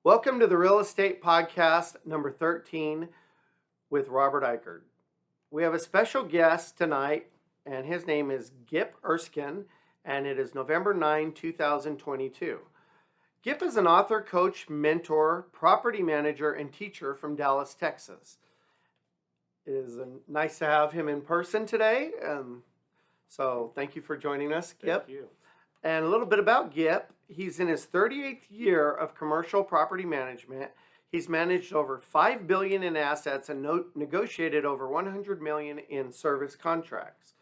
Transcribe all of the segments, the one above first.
Welcome to the Real Estate Podcast number 13 with Robert Ikard. We have a special guest tonight, and his name is Gip Erskine, and it is November 9, 2022. Gip is an author, coach, mentor, property manager, and teacher from Dallas, Texas. It is nice to have him in person today, so thank you for joining us, Gip. Thank you. And a little bit about Gip. He's in his 38th year of commercial property management. He's managed over $5 billion in assets and negotiated over $100 million in service contracts.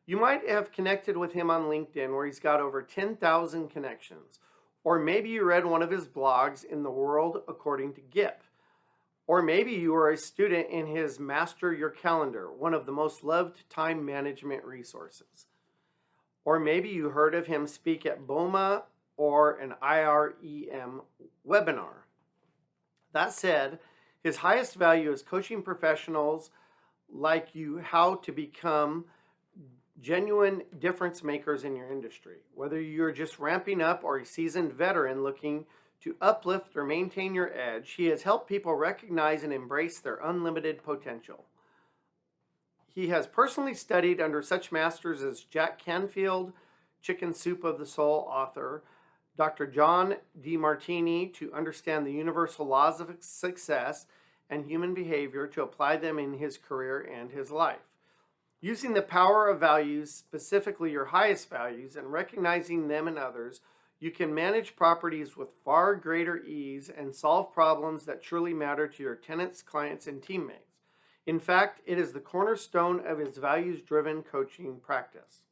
You might have connected with him on LinkedIn, where he's got over 10,000 connections. Or maybe you read one of his blogs in The World According to Gip. Or maybe you were a student in his Master Your Calendar, one of the most loved time management resources. Or maybe you heard of him speak at BOMA or an IREM webinar. That said, his highest value is coaching professionals like you how to become genuine difference makers in your industry. Whether you're just ramping up or a seasoned veteran looking to uplift or maintain your edge, he has helped people recognize and embrace their unlimited potential. He has personally studied under such masters as Jack Canfield, Chicken Soup of the Soul author, Dr. John DeMartini, to understand the universal laws of success and human behavior to apply them in his career and his life. Using the power of values, specifically your highest values, and recognizing them in others, you can manage properties with far greater ease and solve problems that truly matter to your tenants, clients, and teammates. In fact, it is the cornerstone of his values-driven coaching practice.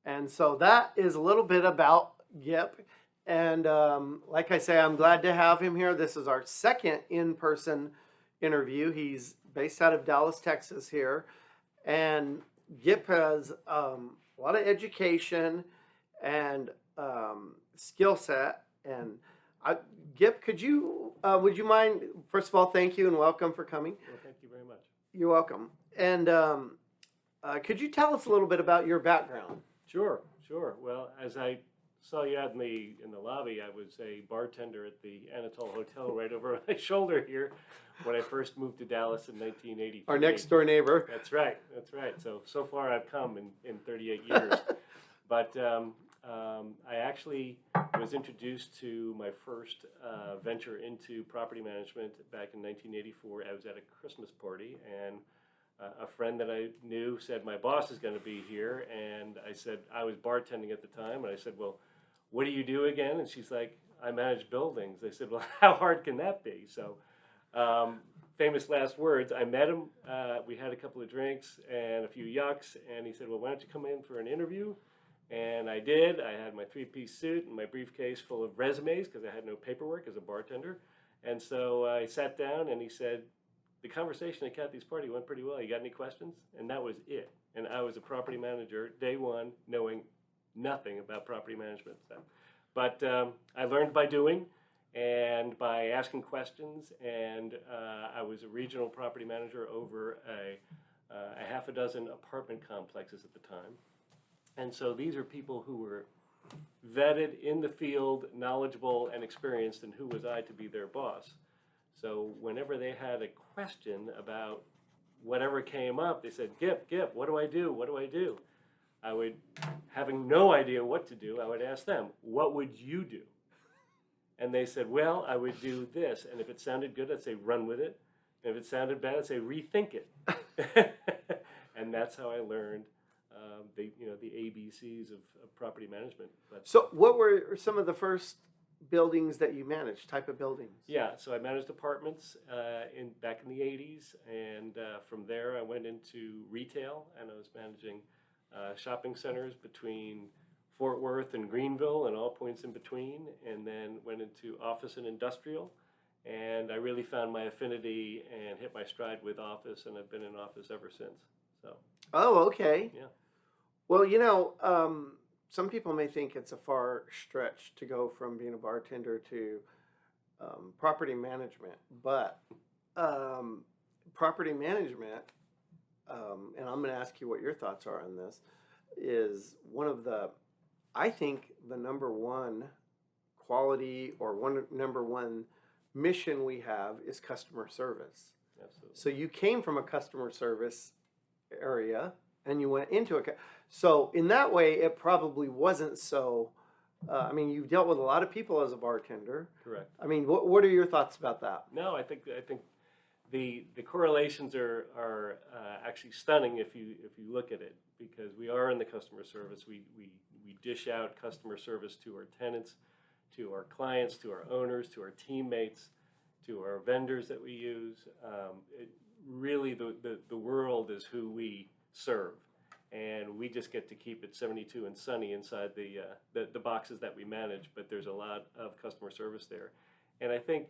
And so that is a little bit about Gip. And like I say, I'm glad to have him here. This is our second in-person interview. He's based out of Dallas, Texas here. And Gip has a lot of education and skill set. And Gip, would you mind, first of all, thank you and welcome for coming. Well, thank you very much. You're welcome. And could you tell us a little bit about your background? Sure. Well, as I saw you out in the lobby, I was a bartender at the Anatole Hotel right over my shoulder here when I first moved to Dallas in 1983. Our next door neighbor. That's right. So far I've come in 38 years. But I actually was introduced to my first venture into property management back in 1984. I was at a Christmas party, and a friend that I knew said, my boss is going to be here. And I said, I was bartending at the time, and I said, well, what do you do again? And she's like, I manage buildings. I said, well, how hard can that be? So famous last words. I met him. We had a couple of drinks and a few yucks, and he said, well, why don't you come in for an interview? And I did. I had my three-piece suit and my briefcase full of resumes because I had no paperwork as a bartender. And so I sat down, and he said, the conversation at Kathy's party went pretty well. You got any questions? And that was it. And I was a property manager day one, knowing nothing about property management. But I learned by doing and by asking questions. And I was a regional property manager over a half a dozen apartment complexes at the time. And so these are people who were vetted in the field, knowledgeable and experienced, and who was I to be their boss? So whenever they had a question about whatever came up, they said, Gip, what do I do? I would, having no idea what to do, I would ask them, what would you do? And they said, well, I would do this. And if it sounded good, I'd say, run with it. And if it sounded bad, I'd say, rethink it. And that's how I learned the ABCs of property management. But, so what were some of the first buildings that you managed, type of buildings? Yeah, so I managed apartments back in the 80s, and from there I went into retail, and I was managing shopping centers between Fort Worth and Greenville and all points in between, and then went into office and industrial, and I really found my affinity and hit my stride with office, and I've been in office ever since. So. Oh, okay. Yeah. Well, some people may think it's a far stretch to go from being a bartender to property management, but property management, and I'm going to ask you what your thoughts are on this, is one of the, I think, the number one quality or number one mission we have is customer service. Absolutely. So you came from a customer service area and you went into it. So in that way, it probably wasn't so. I mean, you've dealt with a lot of people as a bartender. Correct. I mean, what are your thoughts about that? No, I think the correlations are actually stunning if you look at it, because we are in the customer service. We dish out customer service to our tenants, to our clients, to our owners, to our teammates, to our vendors that we use. Really, the world is who we serve, and we just get to keep it 72 and sunny inside the boxes that we manage. But there's a lot of customer service there, and I think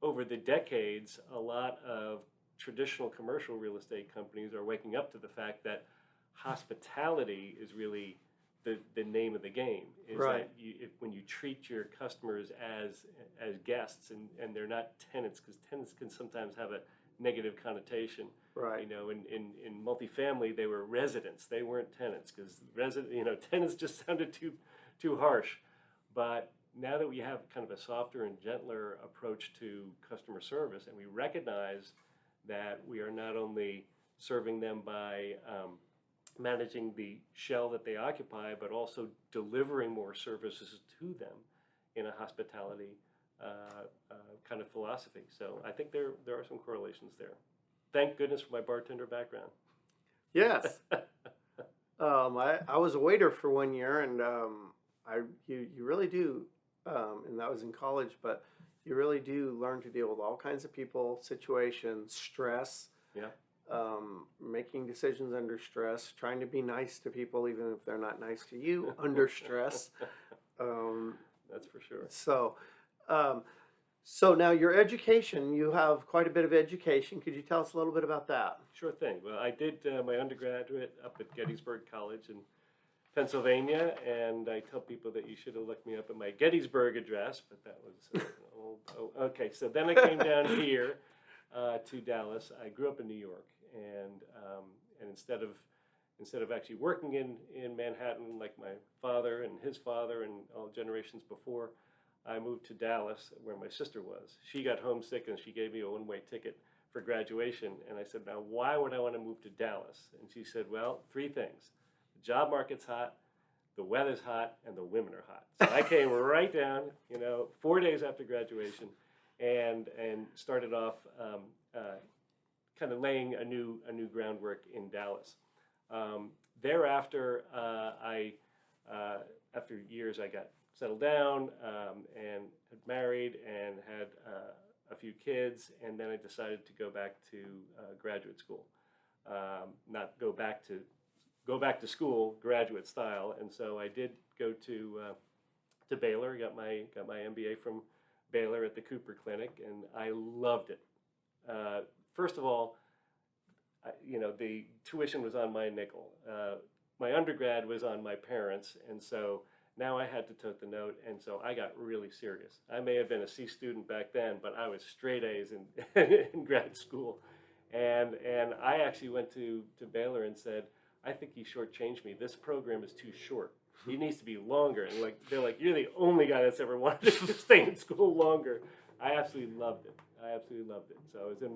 over the decades, a lot of traditional commercial real estate companies are waking up to the fact that hospitality is really the name of the game. Is right. That when you treat your customers as guests and they're not tenants, because tenants can sometimes have a negative connotation. Right. You know, in multifamily, they were residents. They weren't tenants, because tenants just sounded too harsh. But now that we have kind of a softer and gentler approach to customer service, and we recognize that we are not only serving them by managing the shell that they occupy, but also delivering more services to them in a hospitality kind of philosophy. So I think there are some correlations there. Thank goodness for my bartender background. Yes. I was a waiter for 1 year, and you really do, and that was in college, but you really do learn to deal with all kinds of people, situations, stress. Yeah. Making decisions under stress, trying to be nice to people even if they're not nice to you under stress. That's for sure. So now your education, you have quite a bit of education. Could you tell us a little bit about that? Sure thing. Well, I did my undergraduate up at Gettysburg College in Pennsylvania, and I tell people that you should have looked me up at my Gettysburg address, but that was okay. So then I came down here to Dallas. I grew up in New York, and instead of actually working in Manhattan like my father and his father and all generations before, I moved to Dallas where my sister was. She got homesick and she gave me a one-way ticket for graduation, and I said, now why would I want to move to Dallas? And she said, well, 3 things. The job market's hot, the weather's hot, and the women are hot. So I came right down, 4 days after graduation, and started off kind of laying a new groundwork in Dallas. Thereafter, after years, I got settled down and had married and had a few kids, and then I decided to go back to graduate school. Not go back to school, graduate style, and so I did go to Baylor. Got my MBA from Baylor at the Cooper Clinic, and I loved it. First of all, the tuition was on my nickel. My undergrad was on my parents, and so now I had to tote the note, and so I got really serious. I may have been a C student back then, but I was straight A's in grad school. And I actually went to Baylor and said, I think he shortchanged me. This program is too short. He needs to be longer. And they're like, you're the only guy that's ever wanted to stay in school longer. I absolutely loved it. So I was in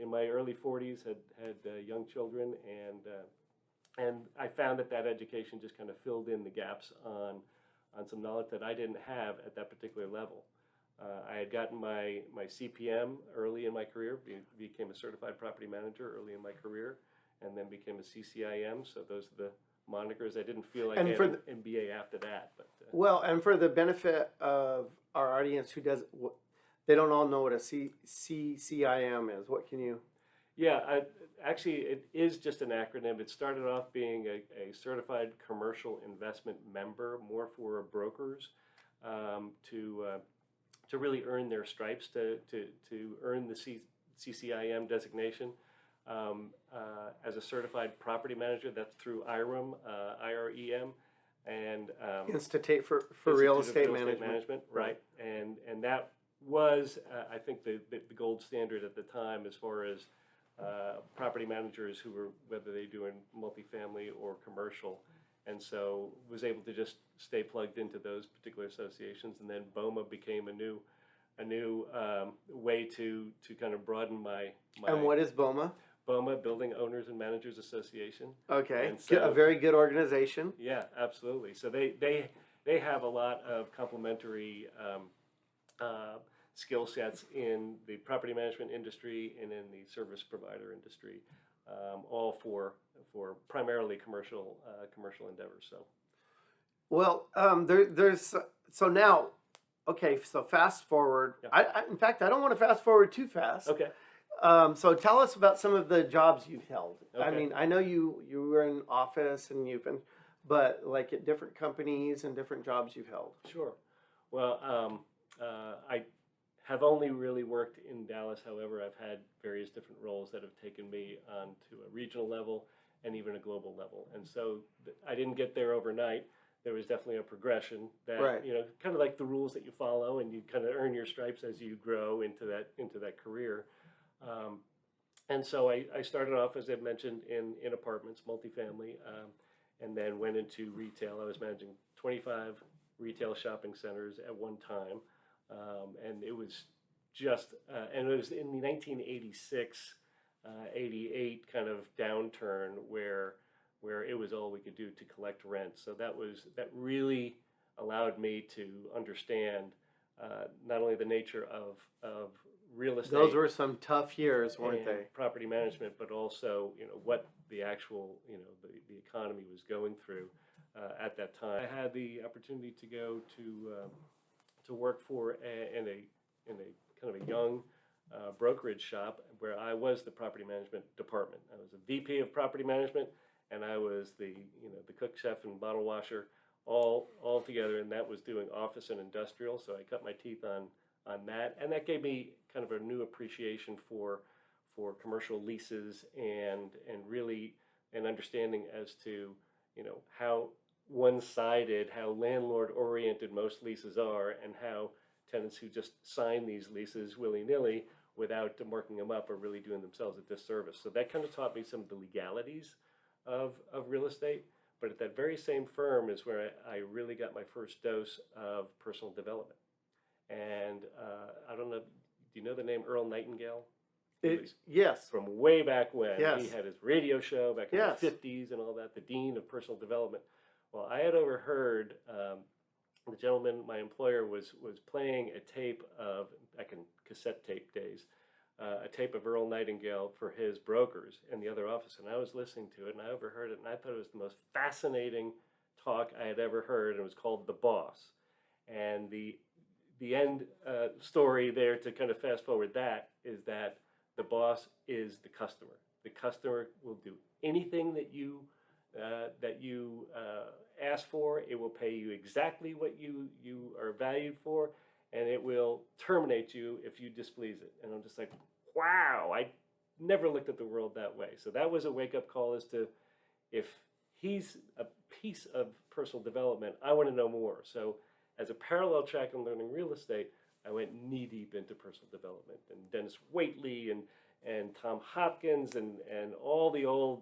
my early 40s, had young children, and I found that education just kind of filled in the gaps on some knowledge that I didn't have at that particular level. I had gotten my CPM early in my career, became a certified property manager early in my career, and then became a CCIM. So those are the monikers. I didn't feel like I had an MBA after that. But well, and for the benefit of our audience who they don't all know what a CCIM is. What can you? Yeah, actually, it is just an acronym. It started off being a certified commercial investment member, more for brokers to really earn their stripes, to earn the CCIM designation. As a certified property manager, that's through IREM, IREM, and Institute for Institute Real of Estate Management. Right? And that was, I think, the gold standard at the time as far as property managers who were, whether they do in multifamily or commercial. and so was able to just stay plugged into those particular associations. And then BOMA became a new way to kind of broaden my. And what is BOMA? BOMA, Building Owners and Managers Association. Okay, And so, a very good organization. Yeah, absolutely. So they have a lot of complementary skill sets in the property management industry and in the service provider industry, all for primarily commercial endeavors. So, well, there's so now, okay. So fast forward. Yeah. In fact, I don't want to fast forward too fast. Okay. So tell us about some of the jobs you've held. I Okay. mean, I know you were in office and you've been, but like at different companies and different jobs you've held. Sure. Well, I have only really worked in Dallas. However, I've had various different roles that have taken me on to a regional level and even a global level. And so I didn't get there overnight. There was definitely a progression that, Right. kind of like the rules that you follow, and you kind of earn your stripes as you grow into that career. And so I started off, as I mentioned, in apartments, multifamily, and then went into retail. I was managing 25 retail shopping centers at one time. And it was just, and it was in the 1986, 88 kind of downturn where it was all we could do to collect rent. So that really allowed me to understand not only the nature of real estate. Those were some tough years, weren't and they? Property management, but also what the actual the economy was going through at that time. I had the opportunity to go to work for in a kind of a young brokerage shop where I was the property management department. I was a VP of property management, and I was the cook, chef, and bottle washer all together, and that was doing office and industrial. So I cut my teeth on that, and that gave me kind of a new appreciation for commercial leases and really an understanding as to how one-sided, how landlord-oriented most leases are, and how tenants who just sign these leases willy-nilly without marking them up are really doing themselves a disservice. So that kind of taught me some of the legalities of real estate. But at that very same firm is where I really got my first dose of personal development. And I don't know, do you know the name Earl Nightingale? Yes. From way back when. Yes. He had his radio show back in Yes. the 50s and all that, the dean of personal development. Well, I had overheard the gentleman, my employer, was playing a tape of, back in cassette tape days, a tape of Earl Nightingale for his brokers in the other office. And I was listening to it, and I overheard it, and I thought it was the most fascinating talk I had ever heard. And it was called The Boss. And the end story there, to kind of fast forward that, is that the boss is the customer. The customer will do anything that you ask for. It will pay you exactly what you are valued for, and it will terminate you if you displease it. And I'm just like, wow, I never looked at the world that way. So that was a wake-up call as to, if he's a piece of personal development, I want to know more. So as a parallel track in learning real estate, I went knee-deep into personal development, and Dennis Waitley and Tom Hopkins and all the old,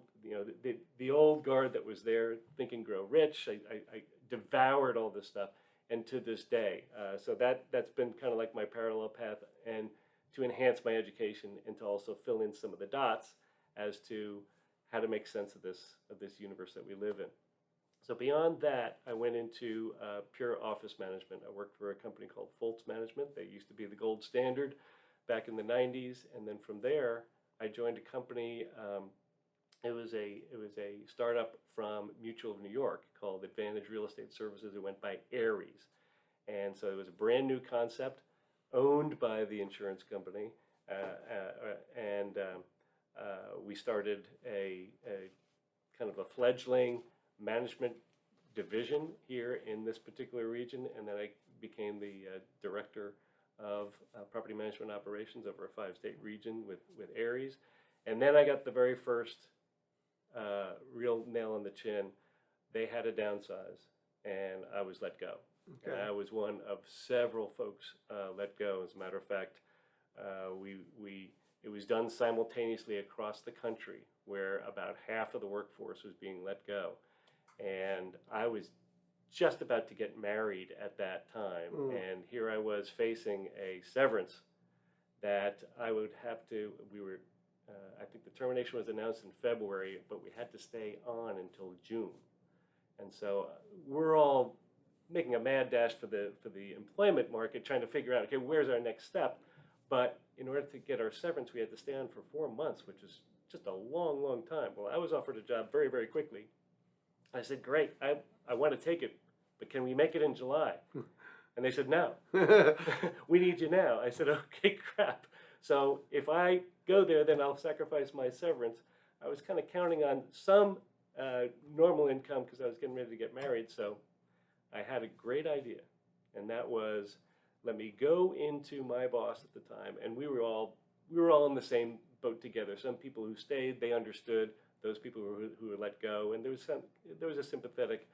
the old guard that was there, Think and Grow Rich. I devoured all this stuff, and to this day. So that's been kind of like my parallel path, and to enhance my education and to also fill in some of the dots as to how to make sense of this universe that we live in. So beyond that, I went into pure office management. I worked for a company called Foltz Management. They used to be the gold standard back in the 90s. And then from there, I joined a company. It was a startup from Mutual of New York called Advantage Real Estate Services. It went by Aries. And so it was a brand new concept owned by the insurance company. And we started a kind of a fledgling management division here in this particular region, and then I became the director of property management operations over a 5-state region with Aries. And then I got the very first real nail on the chin. They had a downsize, and I was let go. Okay. And I was one of several folks let go. As a matter of fact, it was done simultaneously across the country, where about half of the workforce was being let go. And I was just about to get married at that time, and here I was facing a severance that I would have to. I think the termination was announced in February, but we had to stay on until June, and so we're all making a mad dash for the employment market, trying to figure out, okay, where's our next step? But in order to get our severance, we had to stay on for 4 months, which is just a long, long time. Well, I was offered a job very, very quickly. I said, great, I want to take it, but can we make it in July? And they said, no, we need you now. I said, okay, crap. So if I go there, then I'll sacrifice my severance. I was kind of counting on some normal income because I was getting ready to get married. So I had a great idea, and that was, let me go into my boss at the time, and we were all in the same boat together. Some people who stayed, they understood. Those people who were let go, and there was a sympathetic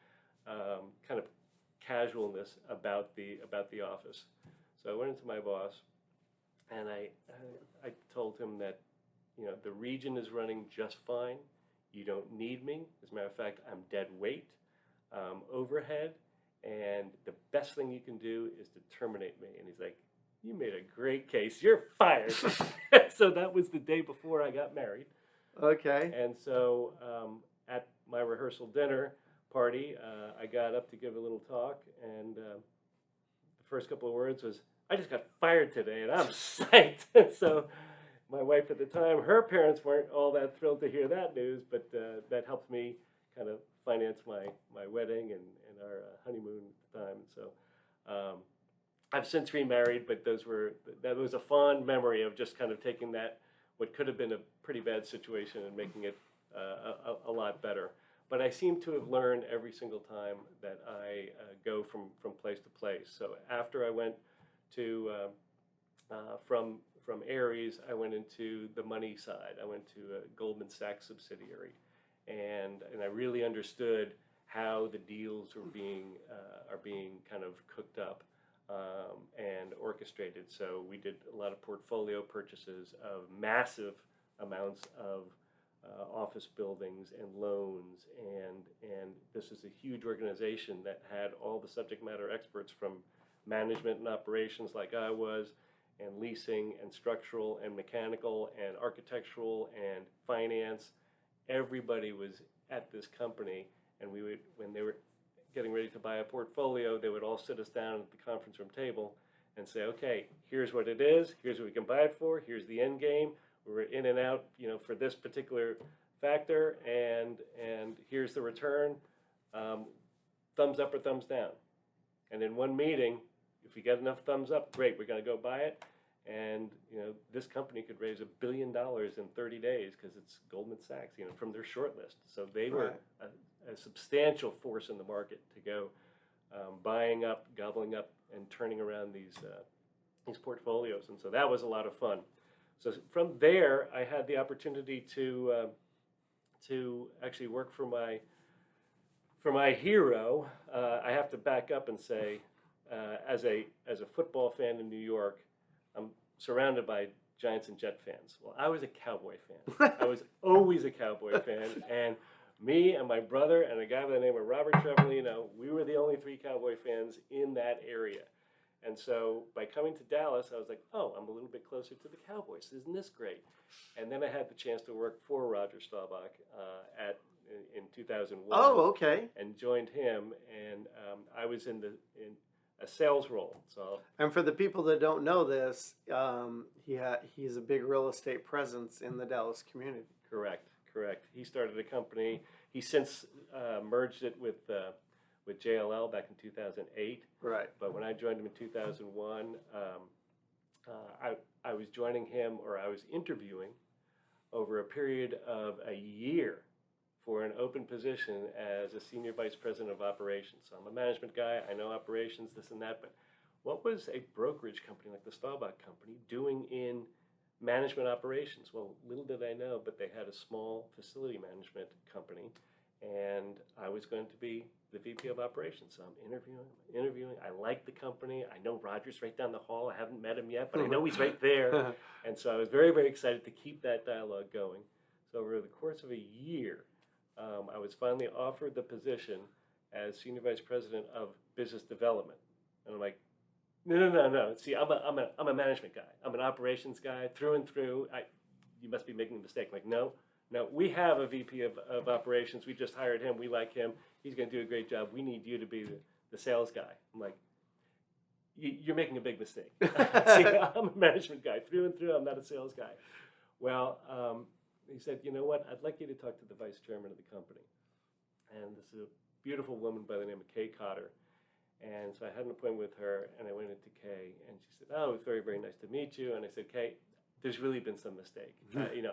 kind of casualness about the office. So I went into my boss, and I told him that, you know, the region is running just fine. You don't need me. As a matter of fact, I'm dead weight, overhead, and the best thing you can do is to terminate me. And he's like, you made a great case. You're fired. So that was the day before I got married. Okay. And so at my rehearsal dinner party, I got up to give a little talk, and the first couple of words was, I just got fired today, and I'm psyched. So my wife at the time, her parents weren't all that thrilled to hear that news, but that helped me kind of finance my wedding and our honeymoon at the time. So I've since remarried, but that was a fond memory of just kind of taking that, what could have been a pretty bad situation, and making it a lot better. But I seem to have learned every single time that I go from place to place. So after I went to from Ares, I went into the money side. I went to a Goldman Sachs subsidiary, and I really understood how the deals are being kind of cooked up and orchestrated. So we did a lot of portfolio purchases of massive amounts of office buildings and loans, and this is a huge organization that had all the subject matter experts from management and operations like I was, and leasing and structural and mechanical and architectural and finance. Everybody was at this company, and we would, when they were getting ready to buy a portfolio, they would all sit us down at the conference room table and say, okay, here's what it is, here's what we can buy it for, here's the end game, we're in and out, you know, for this particular factor, and here's the return, thumbs up or thumbs down. And in one meeting, if we get enough thumbs up, great, we're going to go buy it. And you know, this company could raise $1 billion in 30 days because it's Goldman Sachs, you know, from their short list. So they were a substantial force in the market to go buying up, gobbling up, and turning around these portfolios. And so that was a lot of fun. So from there, I had the opportunity to actually work for my hero. I have to back up and say, as a football fan in New York, I'm surrounded by Giants and Jet fans. Well, I was a Cowboy fan. I was always a Cowboy fan, and me and my brother and a guy by the name of Robert Ikard, we were the only 3 Cowboy fans in that area. And so by coming to Dallas, I was like, oh, I'm a little bit closer to the Cowboys. Isn't this great? And then I had the chance to work for Roger Staubach in 2001. Oh, okay. And joined him, and I was in a sales role. So, and for the people that don't know this, he's a big real estate presence in the Dallas community. Correct. He started a company. He since merged it with JLL back in 2008. Right. But when I joined him in 2001, I was joining him, or I was interviewing over a period of a year for an open position as a senior vice president of operations. So I'm a management guy, I know operations, this and that, but what was a brokerage company like the Staubach Company doing in management operations? Well, little did I know, but they had a small facility management company, and I was going to be the VP of operations. So I'm interviewing. I like the company. I know Roger's right down the hall. I haven't met him yet, but I know he's right there. And so I was very, very excited to keep that dialogue going. So over the course of a year, I was finally offered the position as Senior Vice President of Business Development. And I'm like, no. See, I'm a management guy. I'm an operations guy through and through. You must be making a mistake. I'm like, no. We have a VP of operations. We just hired him. We like him. He's going to do a great job. We need you to be the sales guy. I'm like, you're making a big mistake. See, I'm a management guy through and through. I'm not a sales guy. Well, he said, you know what? I'd like you to talk to the vice chairman of the company. And this is a beautiful woman by the name of Kay Cotter. And so I had an appointment with her, and I went into Kay, and she said, oh, it's very, very nice to meet you. And I said, Kay, there's really been some mistake.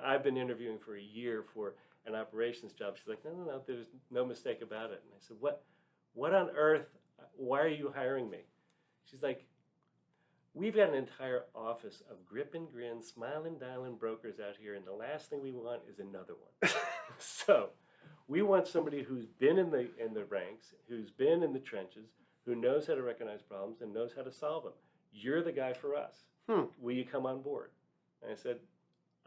I've been interviewing for a year for an operations job. She's like, no, there's no mistake about it. And I said, what on earth, why are you hiring me? She's like, we've got an entire office of grip and grin, smiling, dialing brokers out here, and the last thing we want is another one. So we want somebody who's been in the ranks, who's been in the trenches, who knows how to recognize problems and knows how to solve them. You're the guy for us. Will you come on board? And I said,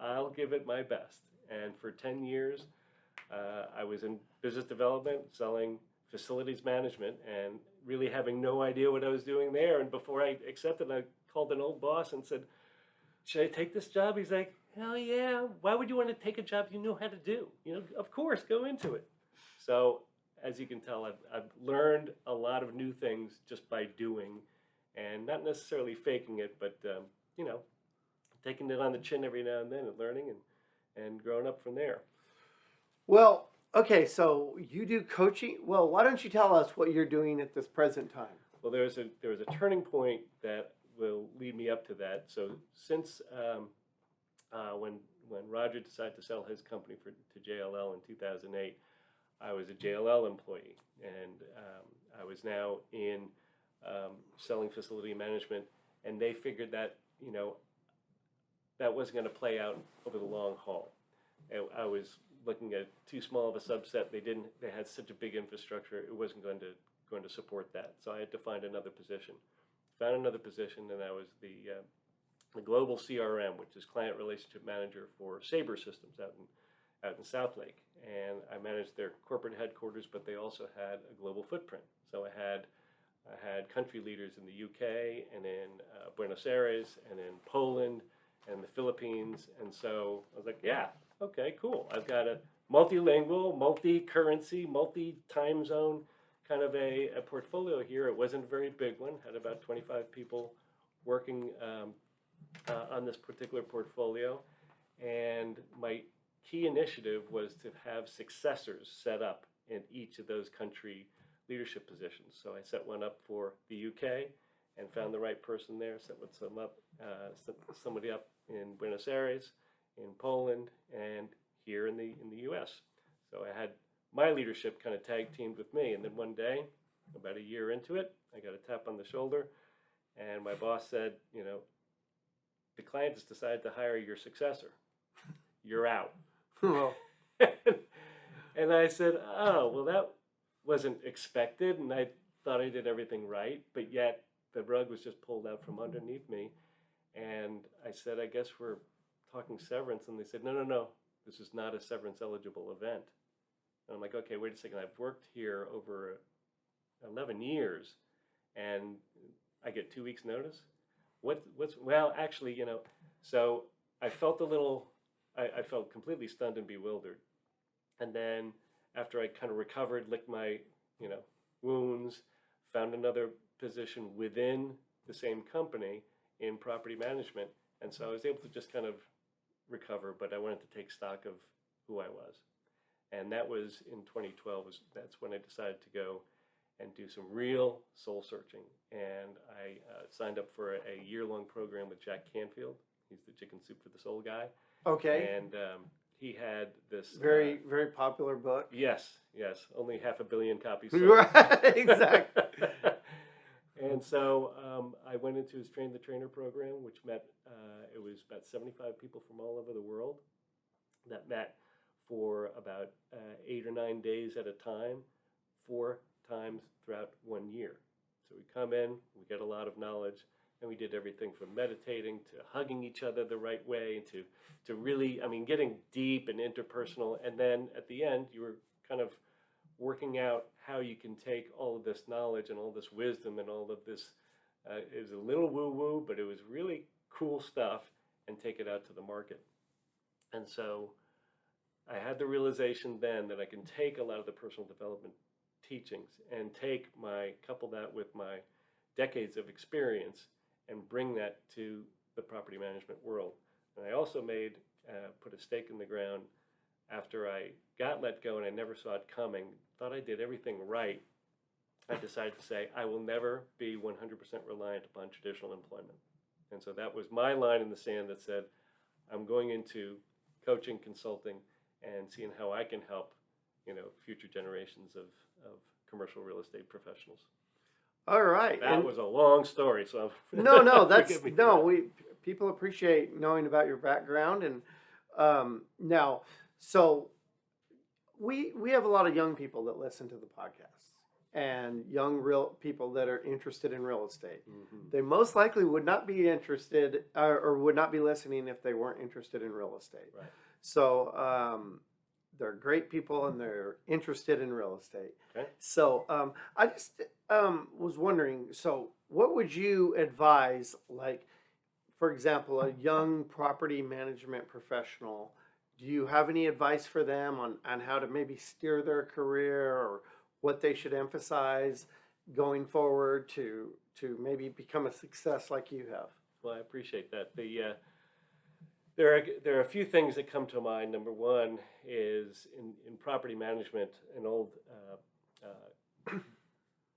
I'll give it my best. And for 10 years, I was in business development, selling facilities management, and really having no idea what I was doing there. And before I accepted, I called an old boss and said, should I take this job? He's like, hell yeah. Why would you want to take a job you know how to do? Of course, go into it. So as you can tell, I've learned a lot of new things just by doing, and not necessarily faking it, but taking it on the chin every now and then and learning and growing up from there. Well, okay, so you do coaching. Well, why don't you tell us what you're doing at this present time? Well, there was a turning point that will lead me up to that. So since when Roger decided to sell his company to JLL in 2008, I was a JLL employee, and I was now in selling facility management, and they figured that that wasn't going to play out over the long haul. I was looking at too small of a subset. They had such a big infrastructure, it wasn't going to support that. So I had to find another position. Found another position, and I was the global CRM, which is client relationship manager for Sabre Systems out in South Lake. And I managed their corporate headquarters, but they also had a global footprint. So I had country leaders in the UK and in Buenos Aires and in Poland and the Philippines. And so I was like, yeah, okay, cool. I've got a multilingual, multi-currency, multi-time zone kind of a portfolio here. It wasn't a very big one. Had about 25 people working on this particular portfolio. And my key initiative was to have successors set up in each of those country leadership positions. So I set one up for the UK and found the right person there. Set somebody up in Buenos Aires, in Poland, and here in the US. So I had my leadership kind of tag teamed with me. And then one day, about a year into it, I got a tap on the shoulder, and my boss said, the client has decided to hire your successor. You're out. Well, and I said, oh, well, that wasn't expected, and I thought I did everything right, but yet the rug was just pulled out from underneath me. And I said, I guess we're talking severance. And they said, no, this is not a severance eligible event. And I'm like, okay, wait a second. I've worked here over 11 years, and I get 2 weeks notice? Well, actually, so I felt I felt completely stunned and bewildered. And then after I kind of recovered, licked my, wounds, found another position within the same company in property management. And so I was able to just kind of recover, but I wanted to take stock of who I was. And that was in 2012. That's when I decided to go and do some real soul searching. And I signed up for a year-long program with Jack Canfield. He's the Chicken Soup for the Soul guy. Okay. And he had this very popular book. Yes. Only 500 million copies sold. Right, exactly. And so I went into his Train the Trainer program, which it was about 75 people from all over the world that met for about 8 or 9 days at a time, 4 times throughout 1 year. So we come in, we get a lot of knowledge, and we did everything from meditating to hugging each other the right way to really, getting deep and interpersonal. And then at the end, you were kind of working out how you can take all of this knowledge and all this wisdom and all of this. It was a little woo-woo, but it was really cool stuff, and take it out to the market. And so I had the realization then that I can take a lot of the personal development teachings and couple that with my decades of experience and bring that to the property management world. And I also put a stake in the ground after I got let go and I never saw it coming, thought I did everything right. I decided to say, I will never be 100% reliant upon traditional employment. And so that was my line in the sand that said, I'm going into coaching, consulting, and seeing how I can help, future generations of commercial real estate professionals. All right. That was a long story, so no, forgive me. People appreciate knowing about your background, and now, so we have a lot of young people that listen to the podcast, and young real people that are interested in real estate. Mm-hmm. They most likely would not be interested or would not be listening if they weren't interested in real estate. Right. So they're great people and they're interested in real estate. Okay. So I just was wondering, so what would you advise, like, for example, a young property management professional? Do you have any advice for them on how to maybe steer their career, or what they should emphasize going forward to maybe become a success like you have? Well, I appreciate that. There are a few things that come to mind. Number one is in property management, an old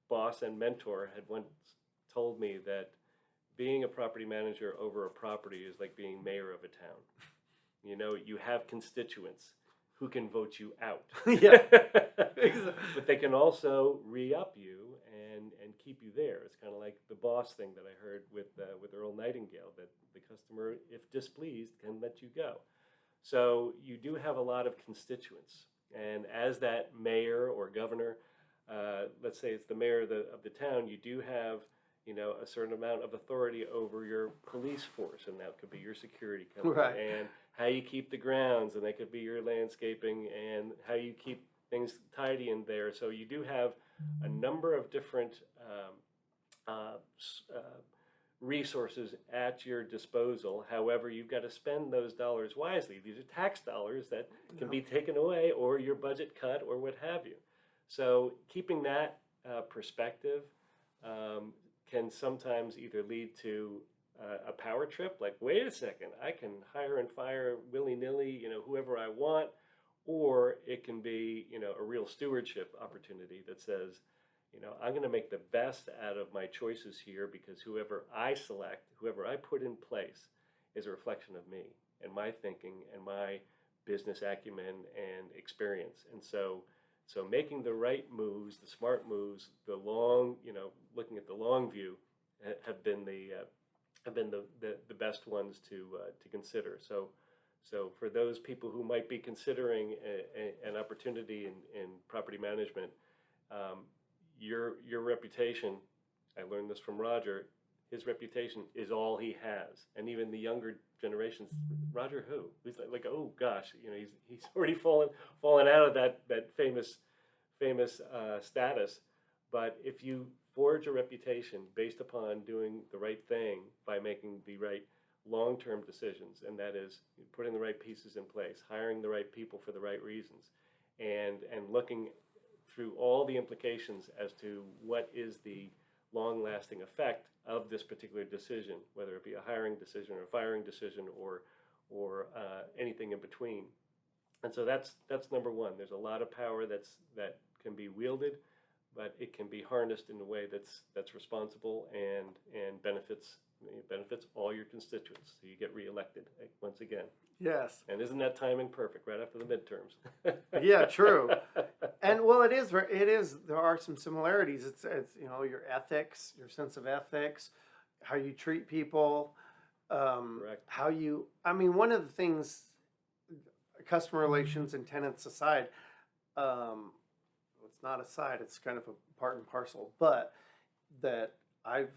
boss and mentor had once told me that being a property manager over a property is like being mayor of a town. You have constituents who can vote you out. Yeah. But they can also re-up you and keep you there. It's kind of like the boss thing that I heard with Earl Nightingale, that the customer, if displeased, can let you go. So you do have a lot of constituents. And as that mayor or governor, let's say it's the mayor of the town, you do have a certain amount of authority over your police force, and that could be your security company, right, and how you keep the grounds, and that could be your landscaping, and how you keep things tidy in there. So you do have a number of different resources at your disposal. However, you've got to spend those dollars wisely. These are tax dollars that can be taken away, or your budget cut, or what have you. So keeping that perspective can sometimes either lead to a power trip, like, wait a second, I can hire and fire willy-nilly, whoever I want, or it can be, a real stewardship opportunity that says, I'm going to make the best out of my choices here, because whoever I select, whoever I put in place, is a reflection of me and my thinking and my business acumen and experience. And so making the right moves, the smart moves, the long, looking at the long view, have been the best ones to consider. So for those people who might be considering an opportunity in property management, your reputation, I learned this from Roger, his reputation is all he has. And even the younger generations, Roger who? He's like, oh gosh, he's already fallen out of that famous status. But if you forge a reputation based upon doing the right thing by making the right long-term decisions, and that is putting the right pieces in place, hiring the right people for the right reasons, and looking through all the implications as to what is the long-lasting effect of this particular decision, whether it be a hiring decision or a firing decision or anything in between. And so that's number one. There's a lot of power that can be wielded, but it can be harnessed in a way that's responsible and benefits all your constituents. So you get reelected once again. Yes. And isn't that timing perfect right after the midterms? Yeah, true. And well, it is. There are some similarities. It's your ethics, your sense of ethics, how you treat people, Correct. One of the things, customer relations and tenants aside, it's not aside, it's kind of a part and parcel, but that I've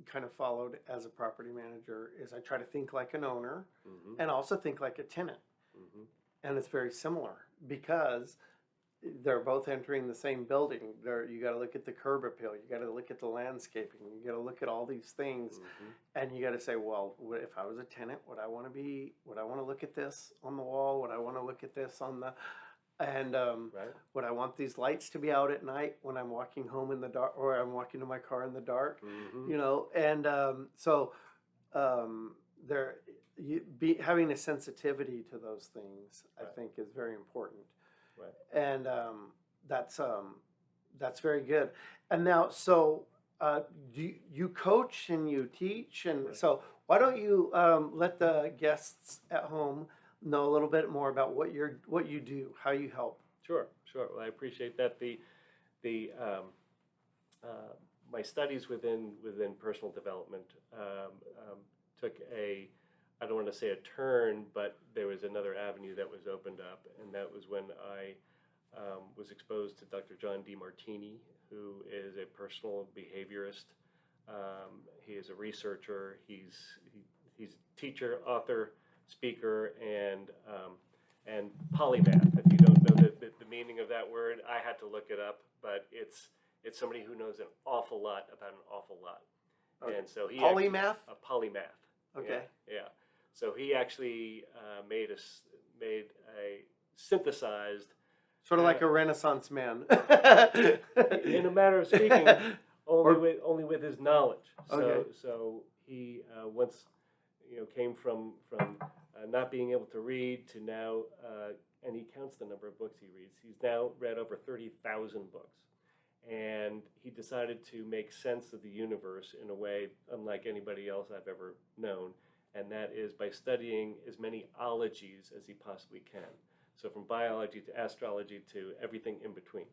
kind of followed as a property manager is I try to think like an owner, Mm-hmm. and also think like a tenant. Mm-hmm. And it's very similar, because they're both entering the same building. You got to look at the curb appeal. You got to look at the landscaping. You got to look at all these things, and you got to say, well, if I was a tenant, would I want to look at this on the wall? Would I want to look at this on the, and Right. would I want these lights to be out at night when I'm walking home in the dark, or I'm walking to my car in the dark? You know, and there, having a sensitivity to those things, I think, is very important. Right. And that's very good. And now, so you coach and you teach, and Right. so why don't you let the guests at home know a little bit more about what you do, how you help? Sure. Well, I appreciate that. My studies within personal development took I don't want to say a turn, but there was another avenue that was opened up, and that was when I was exposed to Dr. John DeMartini, who is a personal behaviorist. He is a researcher. He's a teacher, author, speaker, and polymath. If you don't know the meaning of that word, I had to look it up, but it's somebody who knows an awful lot about an awful lot. Okay. And so he Polymath? a polymath. Okay. Yeah. So he actually made a synthesized, Sort of like a Renaissance man. in a matter of speaking, only with his knowledge. Okay. So he once came from not being able to read to now, and he counts the number of books he reads. He's now read over 30,000 books, and he decided to make sense of the universe in a way unlike anybody else I've ever known. And that is by studying as many ologies as he possibly can. So from biology to astrology to everything in between.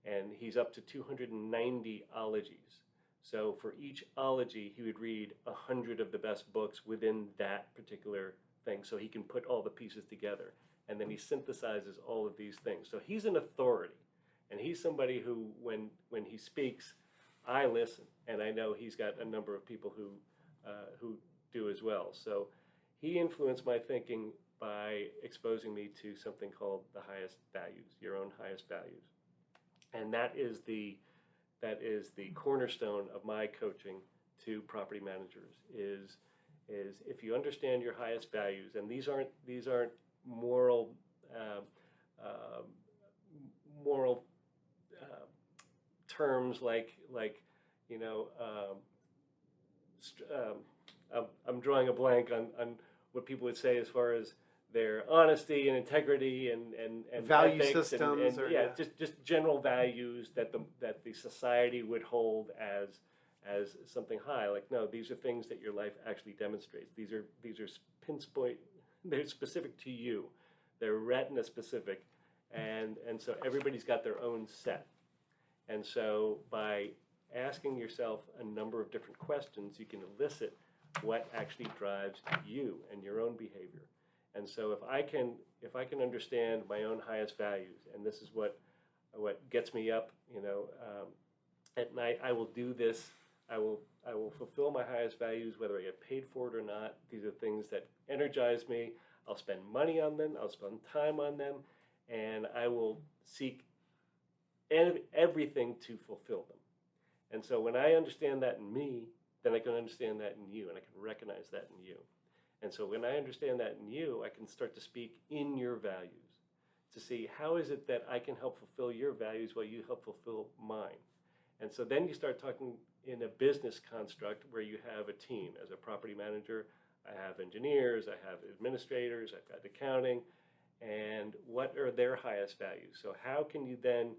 And he's up to 290 ologies. So for each ology, he would read 100 of the best books within that particular thing, so he can put all the pieces together. And then he synthesizes all of these things. So he's an authority. And he's somebody who, when he speaks, I listen. And I know he's got a number of people who do as well. So he influenced my thinking by exposing me to something called the highest values, your own highest values. And that is the cornerstone of my coaching to property managers is if you understand your highest values, and these aren't moral terms like I'm drawing a blank on what people would say as far as their honesty and integrity and value ethics systems, just general values that the society would hold as something high. Like, no, these are things that your life actually demonstrates. These are pinpoint. They're specific to you. They're retina specific, and so everybody's got their own set. And so by asking yourself a number of different questions, you can elicit what actually drives you and your own behavior. And so if I can understand my own highest values, and this is what gets me up, at night, I will do this. I will fulfill my highest values, whether I get paid for it or not. These are things that energize me. I'll spend money on them. I'll spend time on them, and I will seek everything to fulfill them. And so when I understand that in me, then I can understand that in you, and I can recognize that in you. And so when I understand that in you, I can start to speak in your values to see how is it that I can help fulfill your values while you help fulfill mine. And so then you start talking in a business construct where you have a team. As a property manager, I have engineers, I have administrators, I've got accounting, and what are their highest values? So how can you then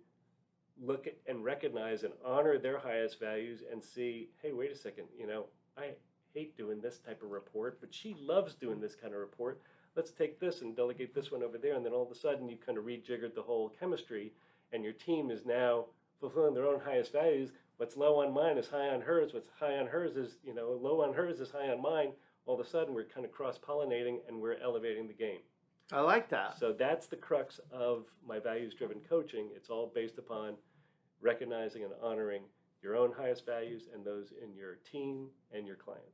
look at and recognize and honor their highest values and see, hey, wait a second, I hate doing this type of report, but she loves doing this kind of report. Let's take this and delegate this one over there. And then all of a sudden you kind of rejiggered the whole chemistry, and your team is now fulfilling their own highest values. What's low on mine is high on hers. What's high on hers is, low on hers is high on mine. All of a sudden we're kind of cross-pollinating and we're elevating the game. I like that. So that's the crux of my values-driven coaching. It's all based upon recognizing and honoring your own highest values and those in your team and your client.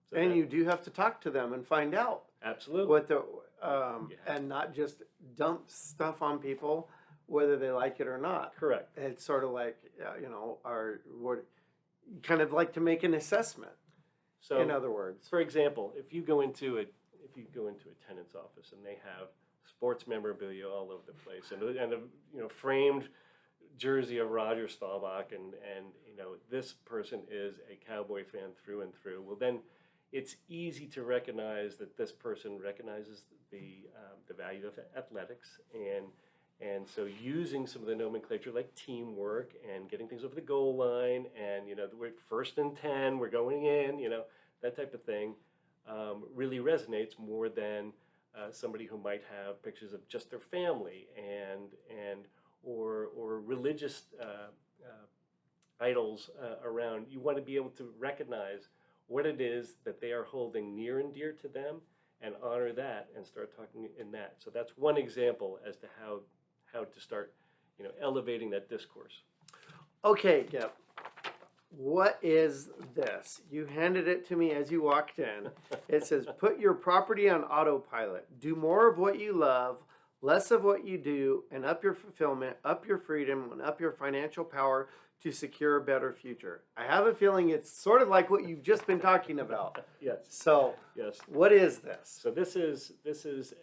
So and you do have to talk to them and find out absolutely what the and not just dump stuff on people whether they like it or not. Correct. It's sort of like, you kind of like to make an assessment, So, in other words. for example, if you go into a tenant's office and they have sports memorabilia all over the place and a framed jersey of Roger Staubach and this person is a Cowboy fan through and through, well then it's easy to recognize that this person recognizes the value of athletics, and so using some of the nomenclature like teamwork and getting things over the goal line and we're 1st and 10, we're going in, that type of thing really resonates more than somebody who might have pictures of just their family or religious idols around. You want to be able to recognize what it is that they are holding near and dear to them and honor that and start talking in that. So that's one example as to how to start elevating that discourse. Okay, Gip. What is this? You handed it to me as you walked in. It says, put your property on autopilot. Do more of what you love, less of what you do, and up your fulfillment, up your freedom, and up your financial power to secure a better future. I have a feeling it's sort of like what you've just been talking about. Yes. So, yes. What is this? So this is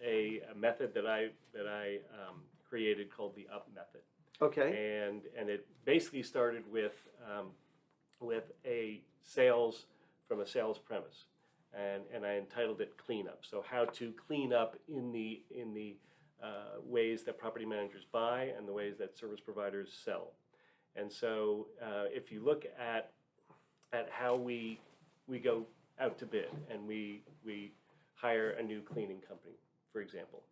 a method that I created called the UP method. Okay. And it basically started with a sales premise, and I entitled it Cleanup. So how to clean up in the ways that property managers buy and the ways that service providers sell. And so if you look at how we go out to bid and we hire a new cleaning company, for example,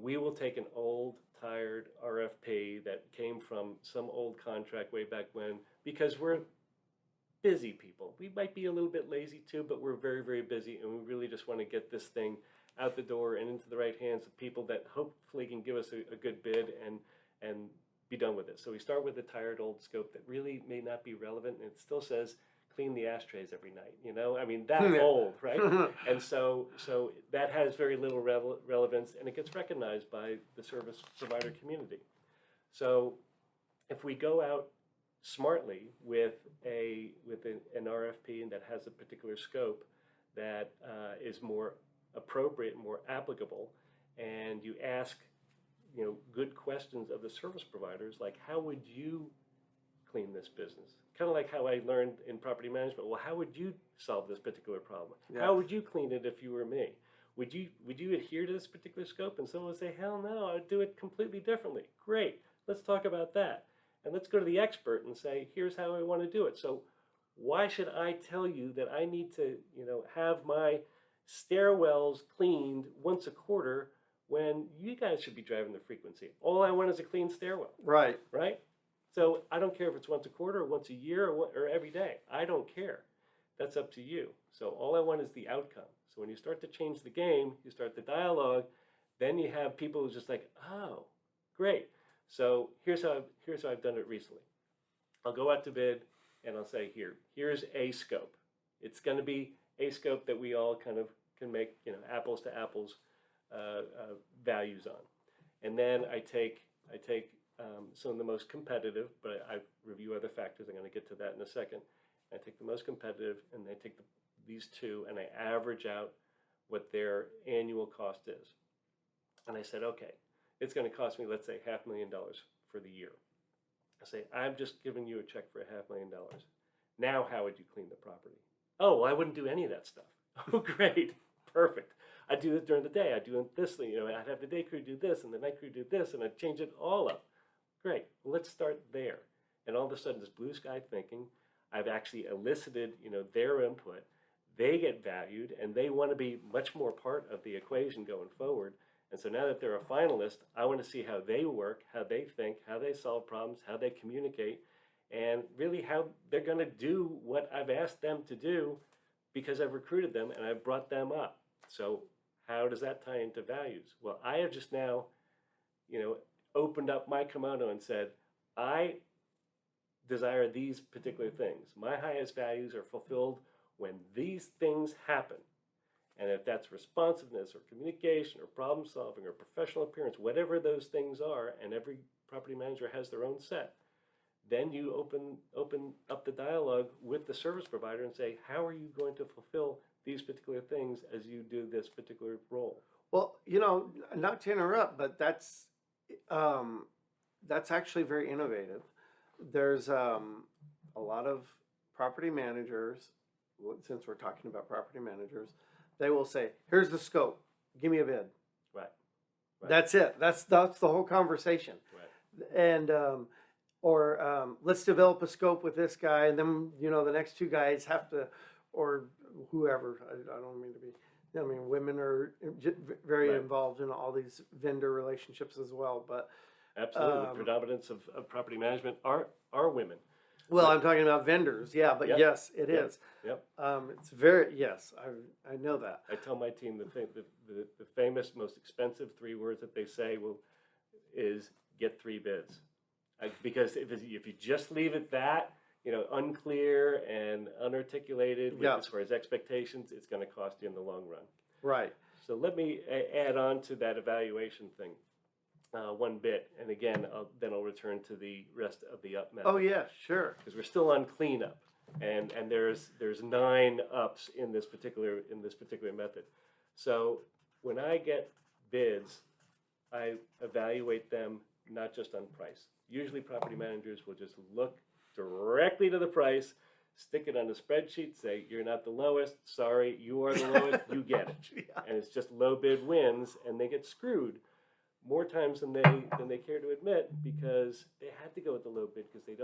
we will take an old, tired RFP that came from some old contract way back when, because we're busy people. We might be a little bit lazy too, but we're very, very busy, and we really just want to get this thing out the door and into the right hands of people that hopefully can give us a good bid and be done with it. So we start with a tired old scope that really may not be relevant, and it still says clean the ashtrays every night. I mean, that old, right? And so that has very little relevance, and it gets recognized by the service provider community. So if we go out smartly with an RFP that has a particular scope that is more appropriate, more applicable, and you ask good questions of the service providers, like how would you clean this business? Kind of like how I learned in property management. Well, how would you solve this particular problem? Yes. How would you clean it if you were me? Would you adhere to this particular scope? And someone would say, hell no, I would do it completely differently. Great, let's talk about that. And let's go to the expert and say, here's how I want to do it. So why should I tell you that I need to have my stairwells cleaned once a quarter when you guys should be driving the frequency? All I want is a clean stairwell. Right. Right? So I don't care if it's once a quarter or once a year or every day. I don't care. That's up to you. So all I want is the outcome. So when you start to change the game, you start the dialogue, then you have people who's just like, oh, great. So here's how I've done it recently. I'll go out to bid and I'll say, here's a scope. It's going to be a scope that we all kind of can make apples to apples values on. And then I take some of the most competitive, but I review other factors. I'm going to get to that in a second. I take the most competitive, and I take these two, and I average out what their annual cost is. And I said, okay, it's going to cost me, let's say, $500,000 for the year. I say, I'm just giving you a check for $500,000. Now, how would you clean the property? Oh, well, I wouldn't do any of that stuff. Oh, great, perfect. I do it during the day. I do this thing. I'd have the day crew do this, and the night crew do this, and I'd change it all up. Great. Well, let's start there. And all of a sudden, this blue sky thinking, I've actually elicited, their input. They get valued, and they want to be much more part of the equation going forward. And so now that they're a finalist, I want to see how they work, how they think, how they solve problems, how they communicate, and really how they're going to do what I've asked them to do because I've recruited them and I've brought them up. So how does that tie into values? Well, I have just now, opened up my kimono and said, I desire these particular things. My highest values are fulfilled when these things happen. And if that's responsiveness or communication or problem solving or professional appearance, whatever those things are, and every property manager has their own set, then you open up the dialogue with the service provider and say, how are you going to fulfill these particular things as you do this particular role? Well, not to interrupt, but that's actually very innovative. There's a lot of property managers, since we're talking about property managers, they will say, here's the scope, give me a bid. Right. That's it. That's the whole conversation. Right. And let's develop a scope with this guy, and then the next two guys have to, or whoever. I don't mean to be. I mean, women are very Right. involved in all these vendor relationships as well. But Absolutely, the predominance of property management are women. well, Right. I'm talking about vendors. Yeah, but Yep. yes, it Yep. is. Yep. It's very yes. I know that. I tell my team the famous, most expensive 3 words that they say is get 3 bids, because if you just leave it that, unclear and unarticulated Yeah. as far as expectations, it's going to cost you in the long run. Right. So let me add on to that evaluation thing one bit, and again, then I'll return to the rest of the up method. Oh yeah, sure. Because we're still on cleanup, and there's 9 ups in this particular method. So when I get bids, I evaluate them not just on price. Usually, property managers will just look directly to the price, stick it on a spreadsheet, say you're not the lowest. Sorry, you are the lowest. You get it, Yeah. and it's just low bid wins, and they get screwed more times than they care to admit, because they had to go with the low bid because they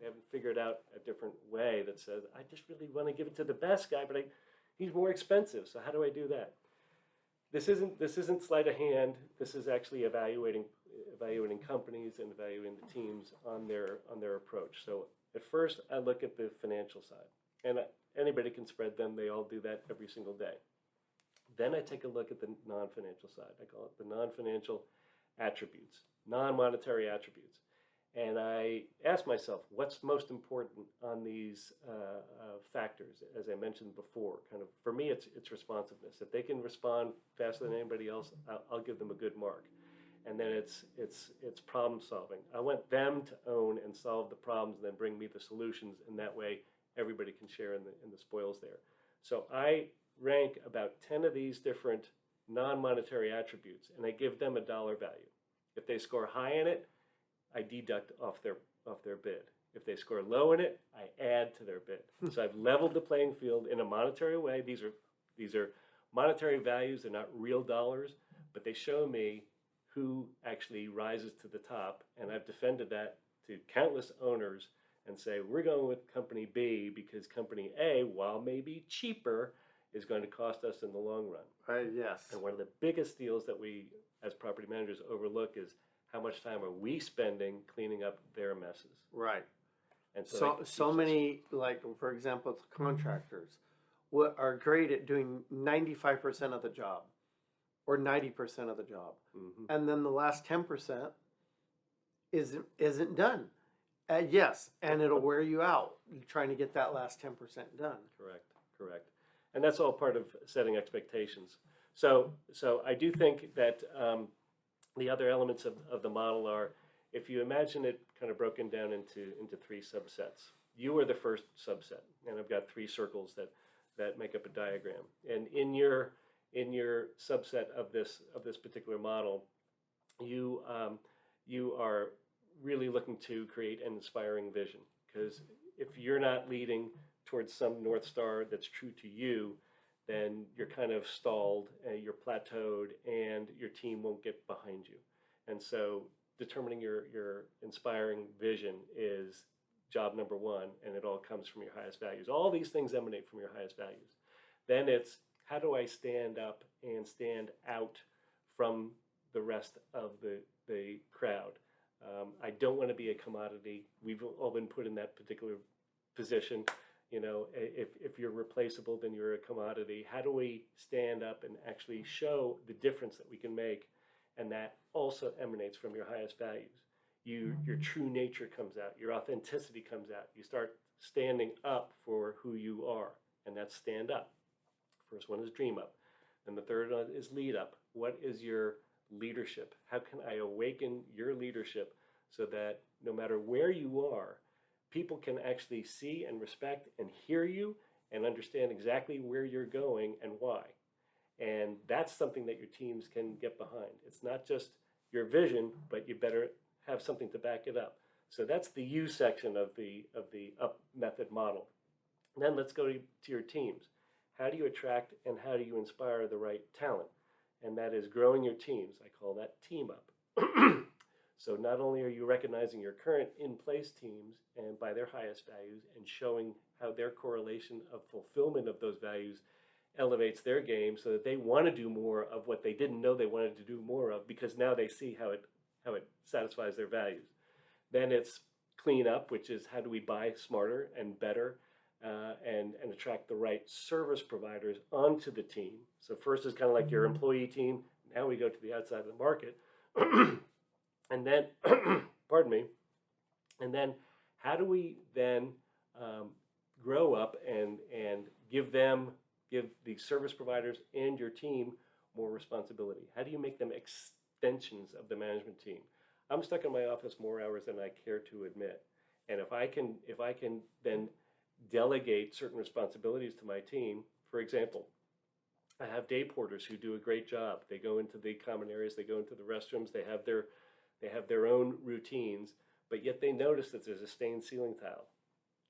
haven't figured out a different way that says, I just really want to give it to the best guy, but he's more expensive. So how do I do that? This isn't sleight of hand. This is actually evaluating companies and evaluating the teams on their approach. So at first, I look at the financial side, and anybody can spread them. They all do that every single day. Then I take a look at the non-financial side. I call it the non-financial attributes, non-monetary attributes. And I ask myself, what's most important on these factors? As I mentioned before, kind of for me, it's responsiveness. If they can respond faster than anybody else, I'll give them a good mark. And then it's problem solving. I want them to own and solve the problems, and then bring me the solutions. And that way, everybody can share in the spoils there. So I rank about 10 of these different non-monetary attributes, and I give them a dollar value. If they score high in it, I deduct off their bid. If they score low in it, I add to their bid. So I've leveled the playing field in a monetary way. These are monetary values. They're not real dollars, but they show me who actually rises to the top. And I've defended that to countless owners and say, we're going with company B because company A, while maybe cheaper, is going to cost us in the long run. Yes. And one of the biggest deals that we, as property managers, overlook is how much time are we spending cleaning up their messes. Right. And So many, like for example, contractors are great at doing 95% of the job, or 90% of the job, and then the last 10% isn't done. Yes, and it'll wear you out trying to get that last 10% done. Correct. And that's all part of setting expectations. So I do think that the other elements of the model are, if you imagine it kind of broken down into 3 subsets. You are the first subset, and I've got 3 circles that make up a diagram. And in your subset of this particular model, you are really looking to create an inspiring vision, because if you're not leading towards some North Star that's true to you, then you're kind of stalled, you're plateaued, and your team won't get behind you. And so determining your inspiring vision is job number 1, and it all comes from your highest values. All these things emanate from your highest values. Then it's, how do I stand up and stand out from the rest of the crowd? I don't want to be a commodity. We've all been put in that particular position. If you're replaceable, then you're a commodity. How do we stand up and actually show the difference that we can make? And that also emanates from your highest values. Your true nature comes out. Your authenticity comes out. You start standing up for who you are, and that's stand up. First one is dream up. And the third one is lead up. What is your leadership? How can I awaken your leadership so that no matter where you are, people can actually see and respect and hear you and understand exactly where you're going and why. And that's something that your teams can get behind. It's not just your vision, but you better have something to back it up. So that's the U section of the up method model. And then let's go to your teams. How do you attract and how do you inspire the right talent? And that is growing your teams. I call that team up. So not only are you recognizing your current in-place teams and by their highest values and showing how their correlation of fulfillment of those values elevates their game so that they want to do more of what they didn't know they wanted to do more of because now they see how it satisfies their values. Then it's clean up, which is how do we buy smarter and better and attract the right service providers onto the team. So first is kind of like your employee team. Now we go to the outside of the market. And then, pardon me, and then how do we then grow up and give the service providers and your team more responsibility? How do you make them extensions of the management team? I'm stuck in my office more hours than I care to admit. And if I can then delegate certain responsibilities to my team, for example, I have day porters who do a great job. They go into the common areas, they go into the restrooms, they have their own routines, but yet they notice that there's a stained ceiling tile.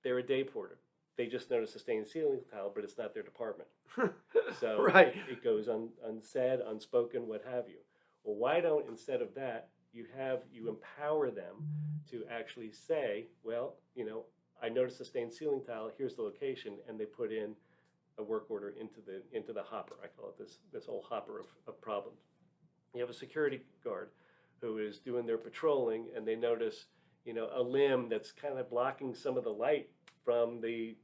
They're a day porter. They just notice a stained ceiling tile, but it's not their department. So Right. it goes unsaid, unspoken, what have you. Well, why don't, instead of that, you empower them to actually say, well, I noticed a stained ceiling tile, here's the location, and they put in a work order into the hopper. I call it this whole hopper of problems. You have a security guard who is doing their patrolling, and they notice, a limb that's kind of blocking some of the light from the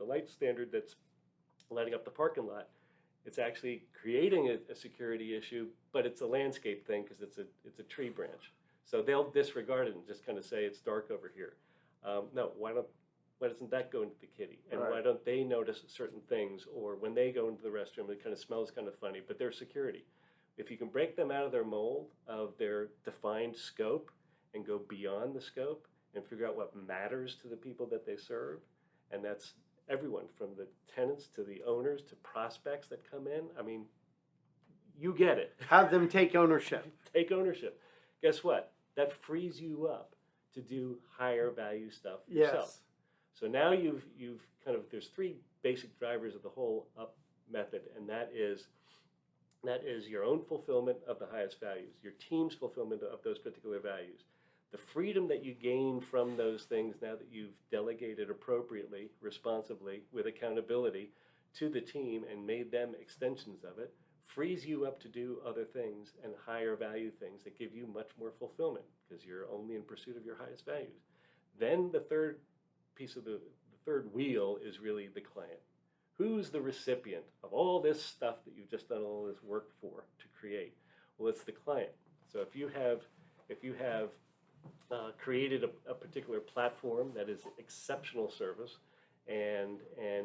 light standard that's lighting up the parking lot. It's actually creating a security issue, but it's a landscape thing because it's a tree branch. So they'll disregard it and just kind of say it's dark over here. No, why doesn't that go into the kitty? And Right. why don't they notice certain things? Or when they go into the restroom, it kind of smells kind of funny, but they're security. If you can break them out of their mold, of their defined scope, and go beyond the scope and figure out what matters to the people that they serve, and that's everyone from the tenants to the owners to prospects that come in. I mean, you get it. Have them take ownership. Take ownership. Guess what? That frees you up to do higher value stuff yourself. Yes. So now you've kind of, there's three basic drivers of the whole up method, and that is your own fulfillment of the highest values, your team's fulfillment of those particular values, the freedom that you gain from those things now that you've delegated appropriately, responsibly, with accountability to the team and made them extensions of it, frees you up to do other things and higher value things that give you much more fulfillment because you're only in pursuit of your highest values. Then the third piece of the third wheel is really the client. Who's the recipient of all this stuff that you've just done all this work for to create? Well, it's the client. So if you have created a particular platform that is exceptional service, and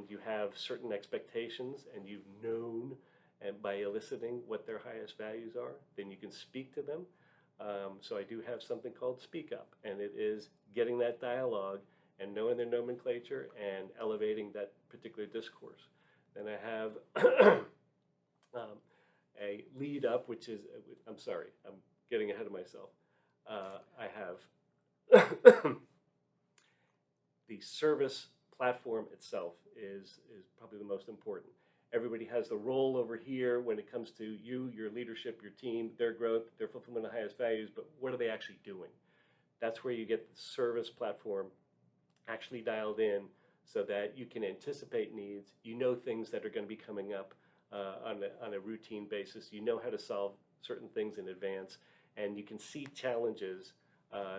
you have certain expectations, and you've known, and by eliciting what their highest values are, then you can speak to them. So I do have something called Speak Up, and it is getting that dialogue and knowing their nomenclature and elevating that particular discourse. Then I have a lead up, which is, I'm sorry, I'm getting ahead of myself. I have the service platform itself is probably the most important. Everybody has the role over here when it comes to you, your leadership, your team, their growth, their fulfillment of highest values, but what are they actually doing? That's where you get the service platform actually dialed in so that you can anticipate needs. You know things that are going to be coming up on a routine basis. You know how to solve certain things in advance, and you can see challenges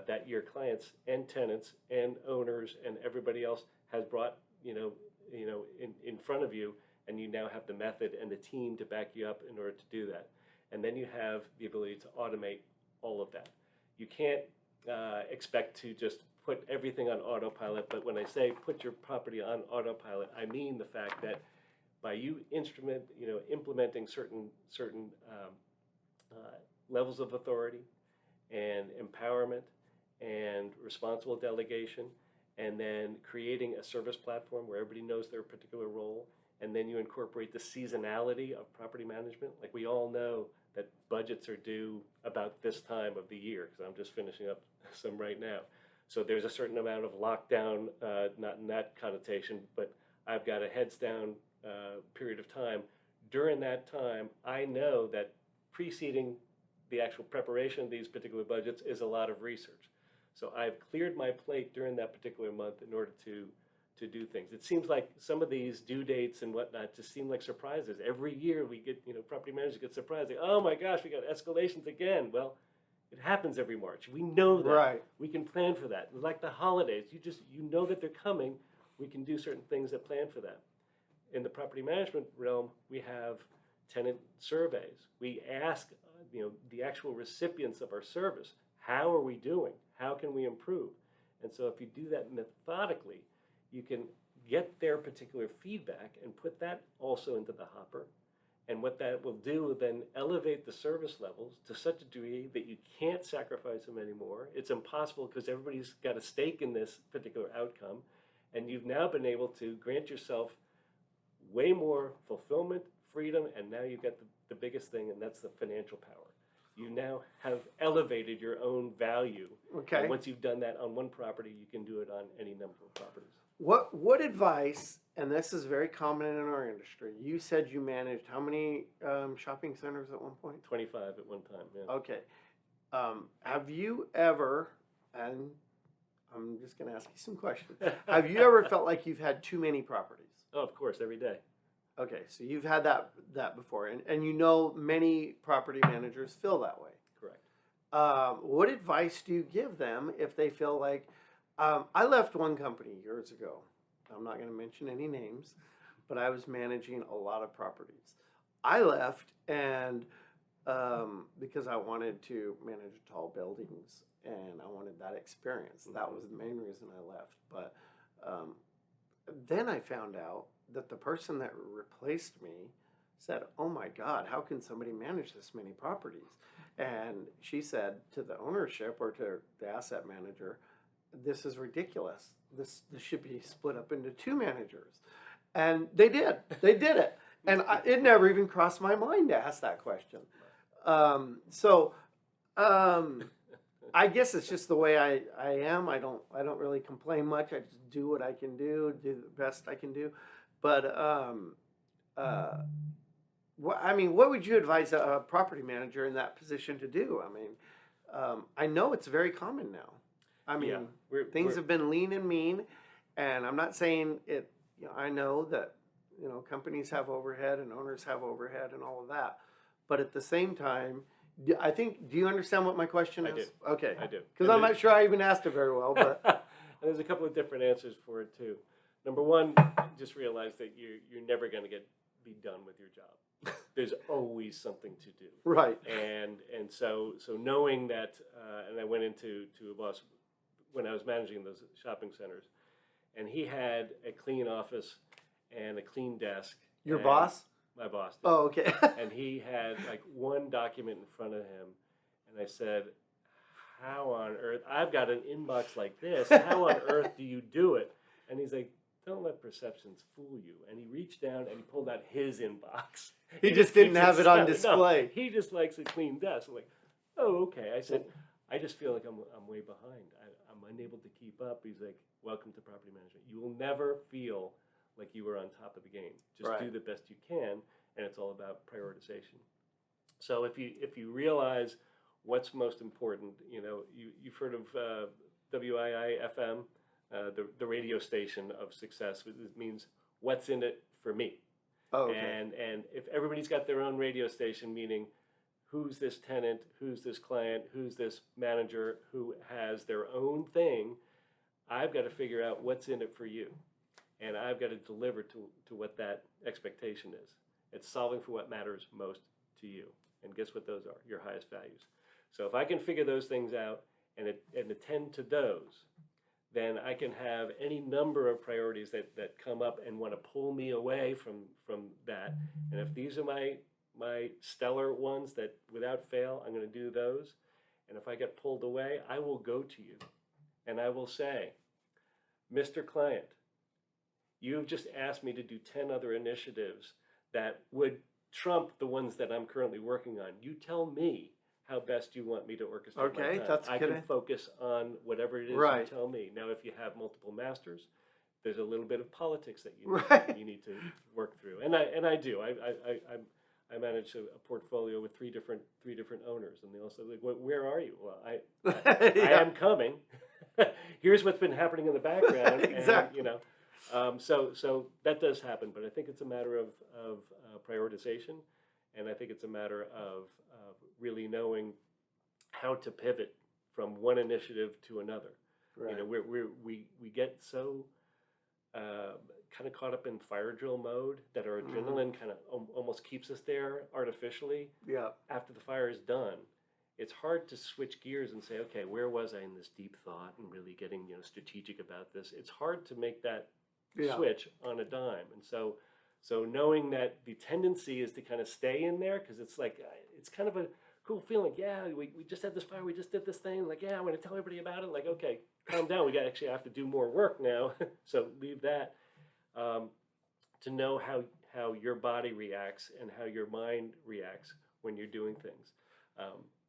that your clients and tenants and owners and everybody else has brought in front of you, and you now have the method and the team to back you up in order to do that. And then you have the ability to automate all of that. You can't expect to just put everything on autopilot, but when I say put your property on autopilot, I mean the fact that by you implementing certain levels of authority and empowerment and responsible delegation, and then creating a service platform where everybody knows their particular role, and then you incorporate the seasonality of property management. Like, we all know that budgets are due about this time of the year, because I'm just finishing up some right now. So there's a certain amount of lockdown, not in that connotation, but I've got a heads down period of time. During that time, I know that preceding the actual preparation of these particular budgets is a lot of research. So I've cleared my plate during that particular month in order to do things. It seems like some of these due dates and whatnot just seem like surprises. Every year we get, property managers get surprised. Like, oh my gosh, we got escalations again. Well, it happens every March. We know that. Right. We can plan for that. Like the holidays, you know that they're coming. We can do certain things that plan for that. In the property management realm, we have tenant surveys. We ask, the actual recipients of our service, how are we doing? How can we improve? And so if you do that methodically, you can get their particular feedback and put that also into the hopper. And what that will do will then elevate the service levels to such a degree that you can't sacrifice them anymore. It's impossible because everybody's got a stake in this particular outcome. And you've now been able to grant yourself way more fulfillment, freedom, and now you've got the biggest thing, and that's the financial power. You now have elevated your own value. Okay. And once you've done that on one property, you can do it on any number of properties. What advice, and this is very common in our industry, you said you managed how many shopping centers at one point? 25 at one time, yeah. Okay. Have you ever, and I'm just going to ask you some questions, have you ever felt like you've had too many properties? Oh, of course, every day. Okay, so you've had that before, and many property managers feel that way. Correct. What advice do you give them if they feel like, I left one company years ago. I'm not going to mention any names, but I was managing a lot of properties. I left and because I wanted to manage tall buildings and I wanted that experience. That was the main reason I left. But then I found out that the person that replaced me said, "Oh my God, how can somebody manage this many properties?" And she said to the ownership or to the asset manager, "This is ridiculous. This should be split up into two managers." And they did. They did it. And it never even crossed my mind to ask that question. I guess it's just the way I am. I don't really complain much. I just do what I can do the best I can do. But what would you advise a property manager in that position to do? I mean, I know it's very common now. I mean, things have been lean and mean, and I'm not saying it. I know that companies have overhead and owners have overhead and all of that, but at the same time, do you understand what my question is? I do. Okay. I do. Because I'm not sure I even asked it very well, but there's a couple of different answers for it too. Number one, just realize that you're never going to be done with your job. There's always something to do. Right. And so knowing that, and I went into a boss when I was managing those shopping centers, and he had a clean office and a clean desk. Your boss? My boss did. Oh, okay. And he had like one document in front of him, and I said, "How on earth? I've got an inbox like this. How on earth do you do it?" And he's like, "Don't let perceptions fool you." And he reached down and he pulled out his inbox. He just didn't keeps have it on display. No, he just likes a clean desk. I'm like, "Oh, okay." I said, "I just feel like I'm way behind. I'm unable to keep up." He's like, "Welcome to property management. You will never feel like you were on top of the game. Just Right. do the best you can, and it's all about prioritization." So if you realize what's most important, you've heard of WII-FM, the radio station of success. It means what's in it for me. Oh, okay. And if everybody's got their own radio station, meaning who's this tenant, who's this client, who's this manager who has their own thing, I've got to figure out what's in it for you. And I've got to deliver to what that expectation is. It's solving for what matters most to you. And guess what those are? Your highest values. So if I can figure those things out and attend to those, then I can have any number of priorities that come up and want to pull me away from that. And if these are my stellar ones that without fail, I'm going to do those. And if I get pulled away, I will go to you and I will say, Mr. Client, you've just asked me to do 10 other initiatives that would trump the ones that I'm currently working on. You tell me how best you want me to orchestrate my Okay, time. that's I good. can focus on whatever it is Right. you tell me. Now, if you have multiple masters, there's a little bit of politics that Right. you need to work through, and I do. I manage a portfolio with three different owners, and they also like, where are you? Well, I Yeah. am coming. Here's what's been happening in the background. Exactly. And, so that does happen, but I think it's a matter of prioritization, and I think it's a matter of really knowing how to pivot from one initiative to another. Right. We get so kind of caught up in fire drill mode that our adrenaline kind of almost keeps us there artificially. Yeah. After the fire is done, it's hard to switch gears and say, okay, where was I in this deep thought and really getting strategic about this? It's hard to make that switch on a dime. And so knowing that the tendency is to kind of stay in there, because it's like, it's kind of a cool feeling. Yeah, we just had this fire, we just did this thing. Like, yeah, I'm going to tell everybody about it. Like, okay, calm down. We actually have to do more work now. So leave that. To know how your body reacts and how your mind reacts when you're doing things.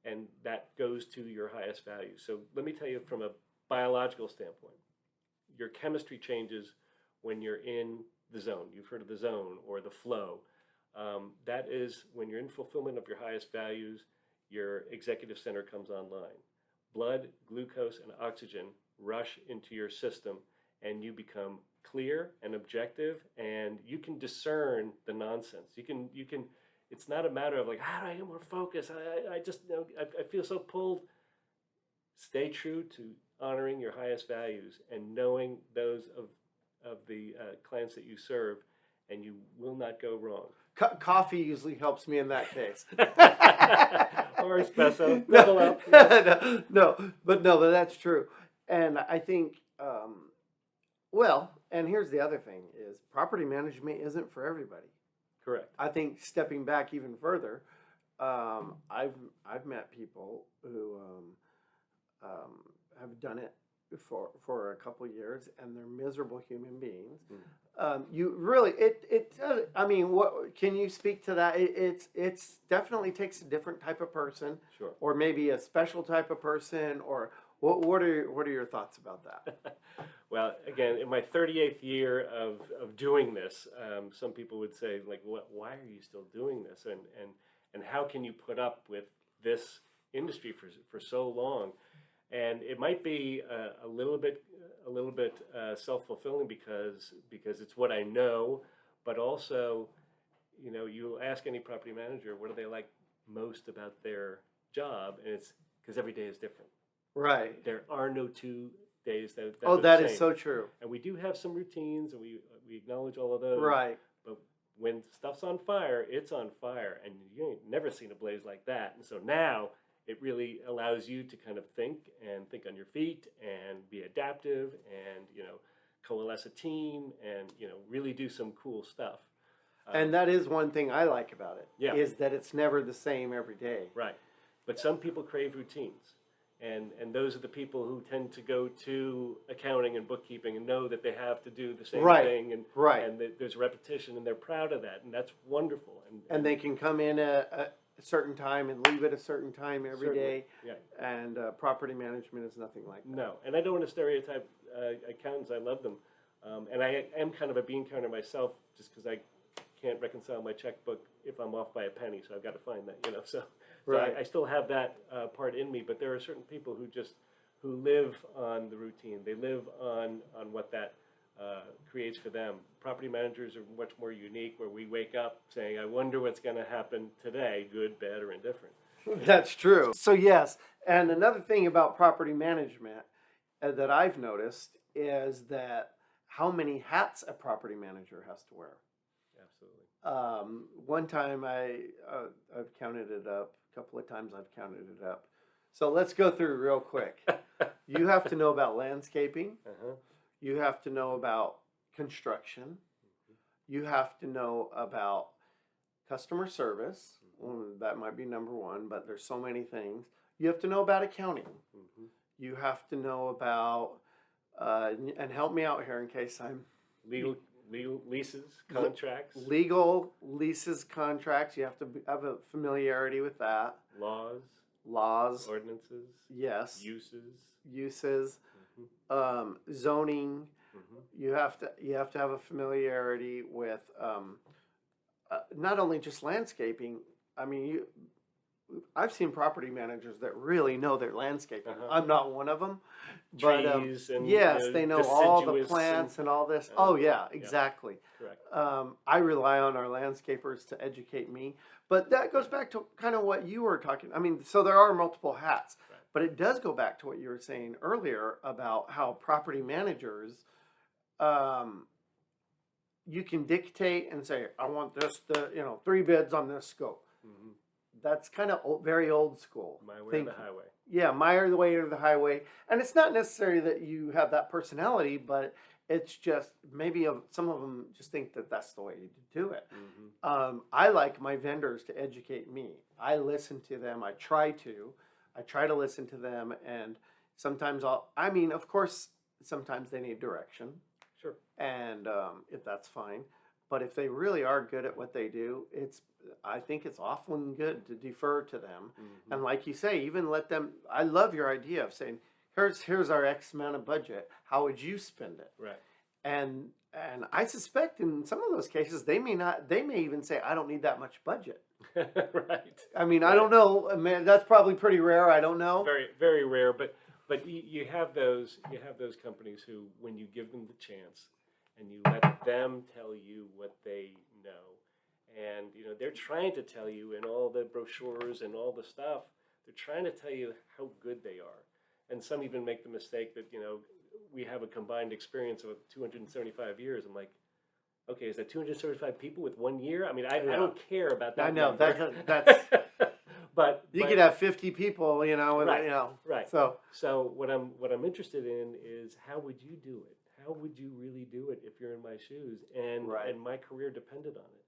And that goes to your highest value. So let me tell you from a biological standpoint, your chemistry changes when you're in the zone. You've heard of the zone or the flow. That is when you're in fulfillment of your highest values, your executive center comes online. Blood, glucose, and oxygen rush into your system, and you become clear and objective, and you can discern the nonsense. You can. It's not a matter of like, how do I get more focus? I just I feel so pulled. Stay true to honoring your highest values and knowing those of the clients that you serve, and you will not go wrong. Coffee usually helps me in that case. Or espresso. Level up. But that's true. And I think, and here's the other thing is property management isn't for everybody. Correct. I think stepping back even further, I've met people who have done it for a couple of years, and they're miserable human beings. You really it does. I mean, what can you speak to that? It's definitely takes a different type of person, Sure. or maybe a special type of person, or what are your thoughts about that? Well, again, in my 38th year of doing this, some people would say, like, why are you still doing this? And how can you put up with this industry for so long? And it might be a little bit self-fulfilling because it's what I know, but also, you'll ask any property manager, what do they like most about their job? And it's because every day is different. Right. There are no 2 days that Oh, are that the is same. so true. And we do have some routines, and we acknowledge all of those. Right. But when stuff's on fire, it's on fire, and you ain't never seen a blaze like that. And so now it really allows you to kind of think on your feet and be adaptive and coalesce a team and really do some cool stuff. And that is one thing I like about it. Yeah. Is that it's never the same every day. Right. But some people crave routines. And those are the people who tend to go to accounting and bookkeeping and know that they have to do the same thing, and there's repetition, and they're proud of that, and that's wonderful. And they can come in at a certain time and leave at a certain time every day. Yeah. And property management is nothing like that. No, and I don't want to stereotype accountants. I love them, and I am kind of a bean counter myself, just because I can't reconcile my checkbook if I'm off by a penny, so I've got to find that, So Right. I still have that part in me, but there are certain people who live on the routine. They live on what that creates for them. Property managers are much more unique, where we wake up saying, I wonder what's going to happen today, good, bad, or indifferent. That's true. So yes, and another thing about property management that I've noticed is that how many hats a property manager has to wear. Absolutely. One time I've counted it up. A couple of times I've counted it up. So let's go through real quick. You have to know about landscaping. Uh-huh. You have to know about construction. You have to know about customer service. Well, that might be number one, but there's so many things. You have to know about accounting. Mm-hmm. You have to know about, and help me out here in case I'm Legal leases, contracts, legal leases, contracts. You have to have a familiarity with that. Laws, ordinances, yes, uses. zoning. Mm-hmm. You have to have a familiarity with not only just landscaping. I mean, I've seen property managers that really know their landscaping. Uh-huh. I'm not one of them, but Trees and yes, they know all the deciduous plants and all this. Oh yeah, yeah. exactly. Correct. I rely on our landscapers to educate me, but that goes back to kind of what you were talking. I mean, so there are multiple hats, Right. but it does go back to what you were saying earlier about how property managers, you can dictate and say, I want this, 3 bids on this scope. Mm-hmm. That's kind of very old school. My way or thinking. the highway. Yeah, my way or the highway. And it's not necessary that you have that personality, but it's just maybe some of them just think that that's the way to do it. Mm-hmm. I like my vendors to educate me. I listen to them. I try to listen to them, and sometimes of course, sometimes they need direction. Sure. And if that's fine. But if they really are good at what they do, I think it's often good to defer to them. Mm-hmm. And like you say, even let them. I love your idea of saying, "Here's our X amount of budget. How would you spend it?" Right. And I suspect in some of those cases they may not. They may even say, "I don't need that much budget." Right. I mean, Right. I don't know. I mean, that's probably pretty rare. I don't know. Very, very rare. But you have those companies who, when you give them the chance, and you let them tell you what they know, and they're trying to tell you in all the brochures and all the stuff, they're trying to tell you how good they are. And some even make the mistake that we have a combined experience of 275 years. I'm like, okay, is that 275 people with 1 year? I mean, I don't care about that. I know number. that's. but You could have 50 people, Right. Right. So what I'm interested in is, how would you do it? How would you really do it if you're in my shoes? And Right. my career depended on it.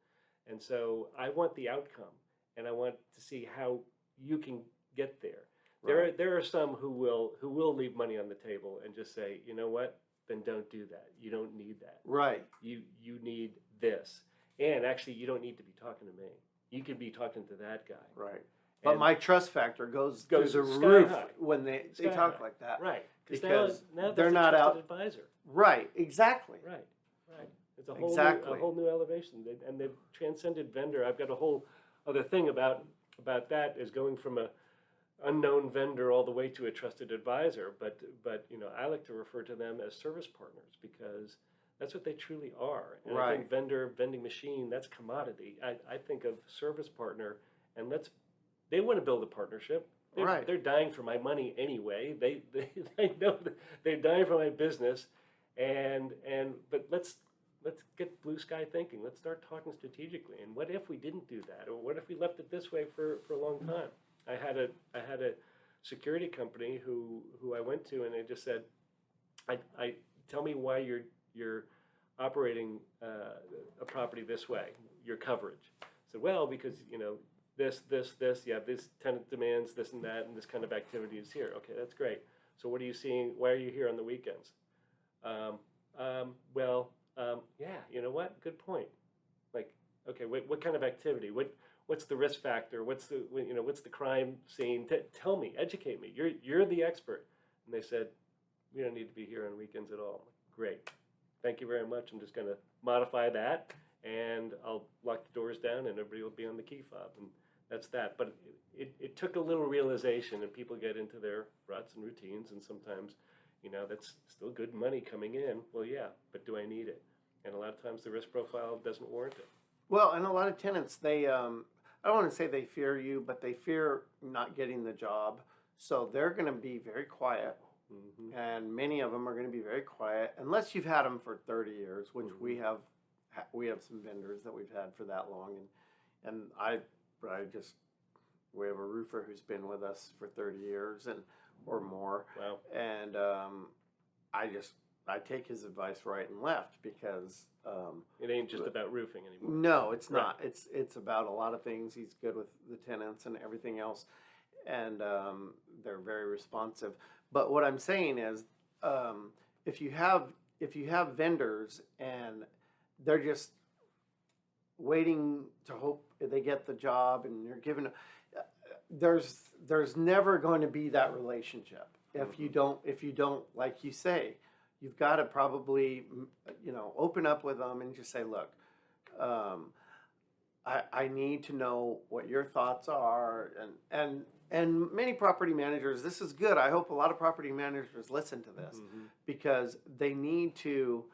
And so I want the outcome, and I want to see how you can get there. Right. There are some who will leave money on the table and just say, you know what? Then don't do that. You don't need that. Right. You need this. And actually, you don't need to be talking to me. You could be talking to that guy. Right. But And- my trust factor goes through the sky roof high. when they Sky talk high. like that. Right. Because now they're that's not a out. trusted advisor. Right. Exactly. Right. It's a Exactly. whole new elevation, and they've transcended vendor. I've got a whole other thing about that, is going from a unknown vendor all the way to a trusted advisor. But I like to refer to them as service partners, because that's what they truly are. And I think vending machine, that's commodity. I think of service partner, and they want to build a partnership. They're dying for my money anyway. They know that they're dying for my business, but let's get blue sky thinking. Let's start talking strategically. And what if we didn't do that, or what if we left it this way for a long time? I had a security company who I went to, and they just said, I tell me why you're operating a property this way, your coverage. I said, well, because this, you have this tenant demands, this and that, and this kind of activity is here. Okay, that's great. So what are you seeing? Why are you here on the weekends? Yeah, you know what? Good point. Like, okay, what kind of activity? What's the risk factor? What's the crime scene? Tell me, educate me. You're the expert. And they said, we don't need to be here on weekends at all. Great. Thank you very much. I'm just going to modify that, and I'll lock the doors down, and everybody will be on the key fob. And that's that. But it took a little realization, and people get into their ruts and routines, and sometimes, that's still good money coming in. Well, yeah, but do I need it? And a lot of times the risk profile doesn't warrant it. Well, and a lot of tenants, they, I don't want to say they fear you, but they fear not getting the job. So they're going to be very quiet. Mm-hmm. And many of them are going to be very quiet, unless you've had them for 30 years, which Mm-hmm. we have some vendors that we've had for that long. And I just, We have a roofer who's been with us for 30 years or more. Wow. And I take his advice right and left because It ain't just about roofing anymore. no, it's Right. not. It's about a lot of things. He's good with the tenants and everything else, and they're very responsive. But what I'm saying is, if you have vendors and they're just waiting to hope they get the job, and you're giving, there's never going to be that relationship if you don't like you say. You've got to probably, open up with them and just say, look, I need to know what your thoughts are, and many property managers, this is good. I hope a lot of property managers listen to this because they need to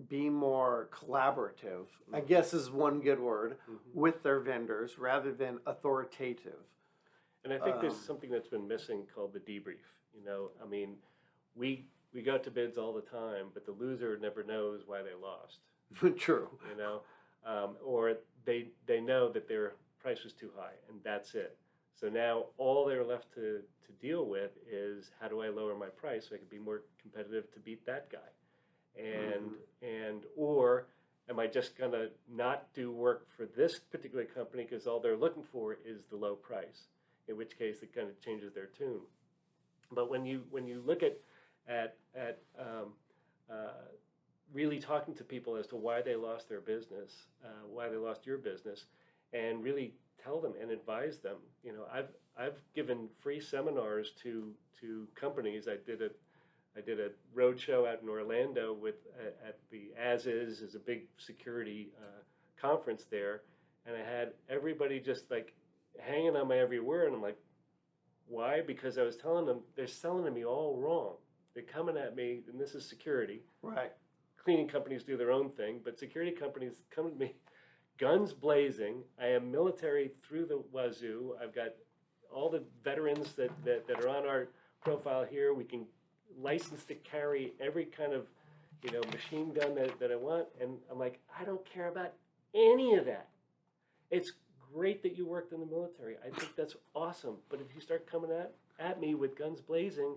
be more collaborative, I guess is one good word, with their vendors rather than authoritative. And I think there's something that's been missing called the debrief. I mean, we go to bids all the time, but the loser never knows why they lost. True. Or they know that their price was too high, and that's it. So now all they're left to deal with is, how do I lower my price so I can be more competitive to beat that guy? Or am I just gonna not do work for this particular company because all they're looking for is the low price? In which case it kind of changes their tune. But when you look at really talking to people as to why they lost their business, why they lost your business, and really tell them and advise them. I've given free seminars to companies. I did a road show out in Orlando at the As Is a big security conference there, and I had everybody just like hanging on my every word. And I'm like, why? Because I was telling them they're selling to me all wrong. They're coming at me, and this is security. Right. Cleaning companies do their own thing, but security companies come at me guns blazing. I am military through the wazoo. I've got all the veterans that are on our profile here. We can license to carry every kind of machine gun that I want. And I'm like, I don't care about any of that. It's great that you worked in the military. I think that's awesome. But if you start coming at me with guns blazing,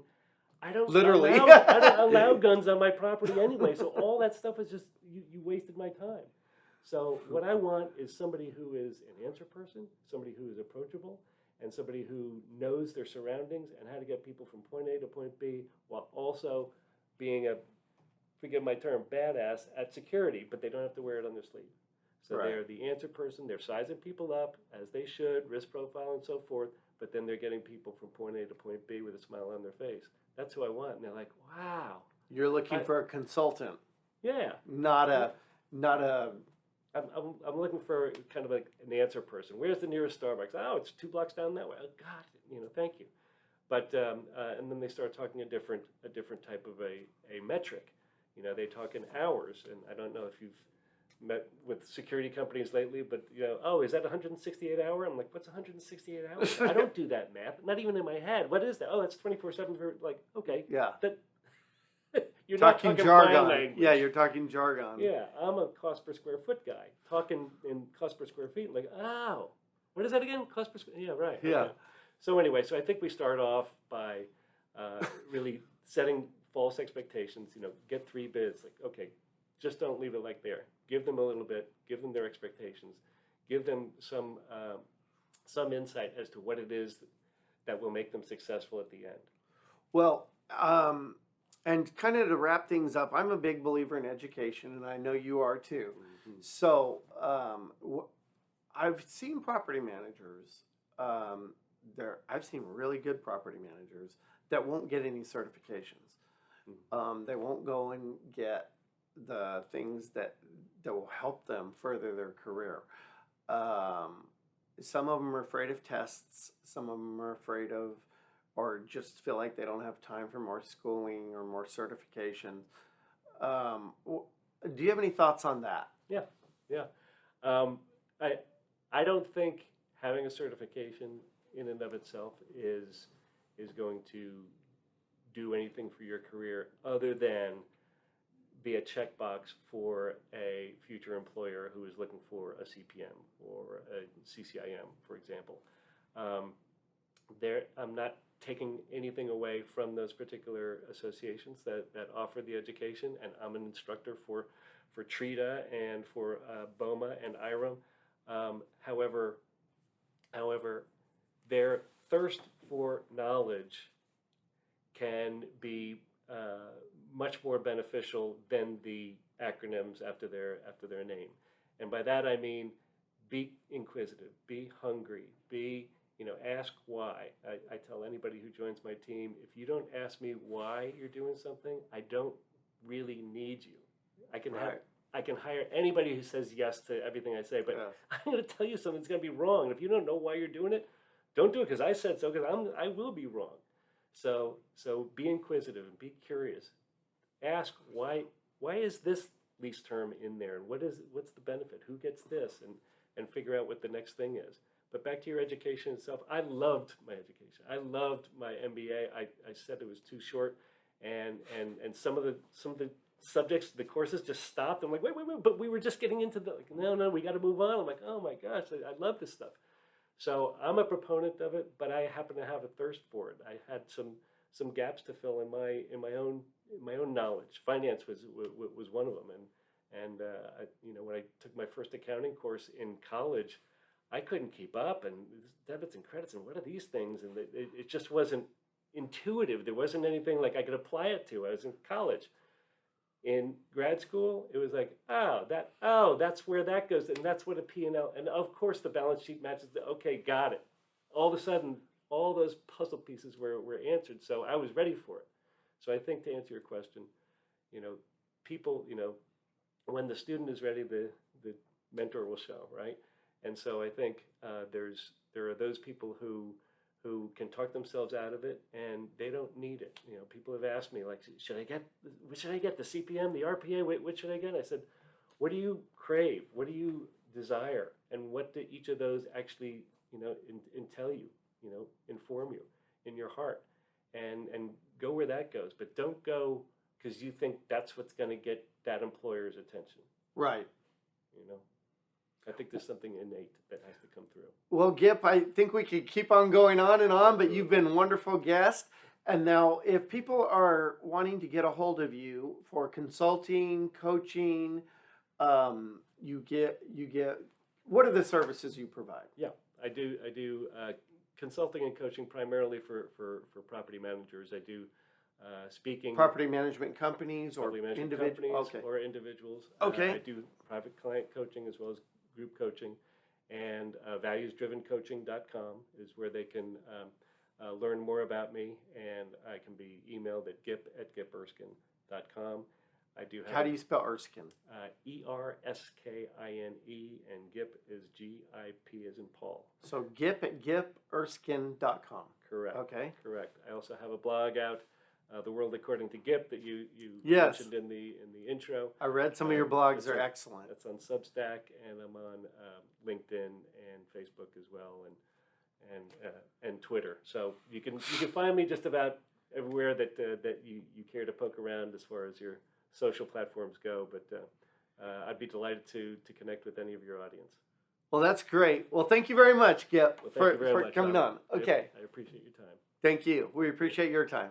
I don't allow guns on my property anyway. So all that stuff is just, you wasted my time. So what I want is somebody who is an answer person, somebody who is approachable, and somebody who knows their surroundings and how to get people from point A to point B, while also being a, forgive my term, badass at security, but they don't have to wear it on their sleeve. So Right. They're the answer person. They're sizing people up as they should, risk profile and so forth, but then they're getting people from point A to point B with a smile on their face. That's who I want. And they're like, wow. You're looking for a consultant, Yeah. not a. I'm looking for kind of like an answer person. Where's the nearest Starbucks? Oh, it's 2 blocks down that way. Oh, God, thank you. But and then they start talking a different type of a metric. They talk in hours, and I don't know if you've met with security companies lately, but oh, is that 168 hour? I'm like, what's 168 hours? I don't do that math, not even in my head. What is that? Oh, that's 24/7 for like, okay, Yeah. that you're Talking not talking jargon. my language. Yeah, you're talking jargon. Yeah, I'm a cost per square foot guy, talking in cost per square feet. Like, oh, what is that again? Cost per square. Yeah, right. Yeah. Okay. So anyway, I think we start off by really setting false expectations. Get 3 bids. Like, okay, just don't leave it like there. Give them a little bit. Give them their expectations. Give them some insight as to what it is that will make them successful at the end. Well, and kind of to wrap things up, I'm a big believer in education, and I know you are too. Mm-hmm. So I've seen property managers. I've seen really good property managers that won't get any certifications. They won't go and get the things that will help them further their career. Some of them are afraid of tests. Some of them are afraid of, or just feel like they don't have time for more schooling or more certification. Do you have any thoughts on that? Yeah. I don't think having a certification in and of itself is going to do anything for your career other than be a checkbox for a future employer who is looking for a CPM or a CCIM, for example. I'm not taking anything away from those particular associations that offer the education, and I'm an instructor for TRITA and for BOMA and IREM. However, their thirst for knowledge can be much more beneficial than the acronyms after their name. And by that I mean, be inquisitive, be hungry, ask why. I tell anybody who joins my team, if you don't ask me why you're doing something, I don't really need you. I can hire anybody who says yes to everything I say, but Yes. I'm going to tell you something that's going to be wrong. And if you don't know why you're doing it, don't do it because I said so, because I will be wrong. So be inquisitive and be curious. Ask why is this lease term in there, and what's the benefit? Who gets this, and figure out what the next thing is. But back to your education itself, I loved my education. I loved my MBA. I said it was too short, and some of the subjects, the courses just stopped. I'm like, wait, but we were just getting into no, we got to move on. I'm like, oh my gosh, I love this stuff. So I'm a proponent of it, but I happen to have a thirst for it. I had some gaps to fill in my own knowledge. Finance was one of them, and when I took my first accounting course in college, I couldn't keep up, and debits and credits, and what are these things? And it just wasn't intuitive. There wasn't anything like I could apply it to. I was in college. In grad school, it was like, that's where that goes, and that's what a P&L, and of course the balance sheet matches okay, got it. All of a sudden, all those puzzle pieces were answered, so I was ready for it. So I think, to answer your question, people, when the student is ready, the mentor will show, right? And so I think there are those people who can talk themselves out of it, and they don't need it. People have asked me, like, should I get the CPM, the RPA? What should I get? I said, what do you crave? What do you desire? And what do each of those actually, tell you, inform you in your heart, and go where that goes. But don't go because you think that's what's going to get that employer's attention. Right. I think there's something innate that has to come through. Well, Gip, I think we could keep on going on and on, but you've been a wonderful guest. And now, if people are wanting to get a hold of you for consulting, coaching, you get. What are the services you provide? Yeah, I do consulting and coaching primarily for property managers. I do speaking. Property management companies or individuals? Or individuals. Okay. I do private client coaching as well as group coaching, and valuesdrivencoaching.com is where they can learn more about me, and I can be emailed at gip@giperskine.com. I do have. How do you spell Erskine? ERSKINE, and Gip is GIP as in Paul. So gip@giperskine.com. Correct. Okay. Correct. I also have a blog out, The World According to Gip, that you Yes. mentioned in the intro. I read some of your blogs; they're excellent. That's on Substack, and I'm on LinkedIn and Facebook as well, and Twitter. So you can find me just about everywhere that you care to poke around as far as your social platforms go. But I'd be delighted to connect with any of your audience. Well, that's great. Well, thank you very much, Gip, Well, thank you very for much, coming Robert. on. Okay. I appreciate your time. Thank you. We appreciate your time.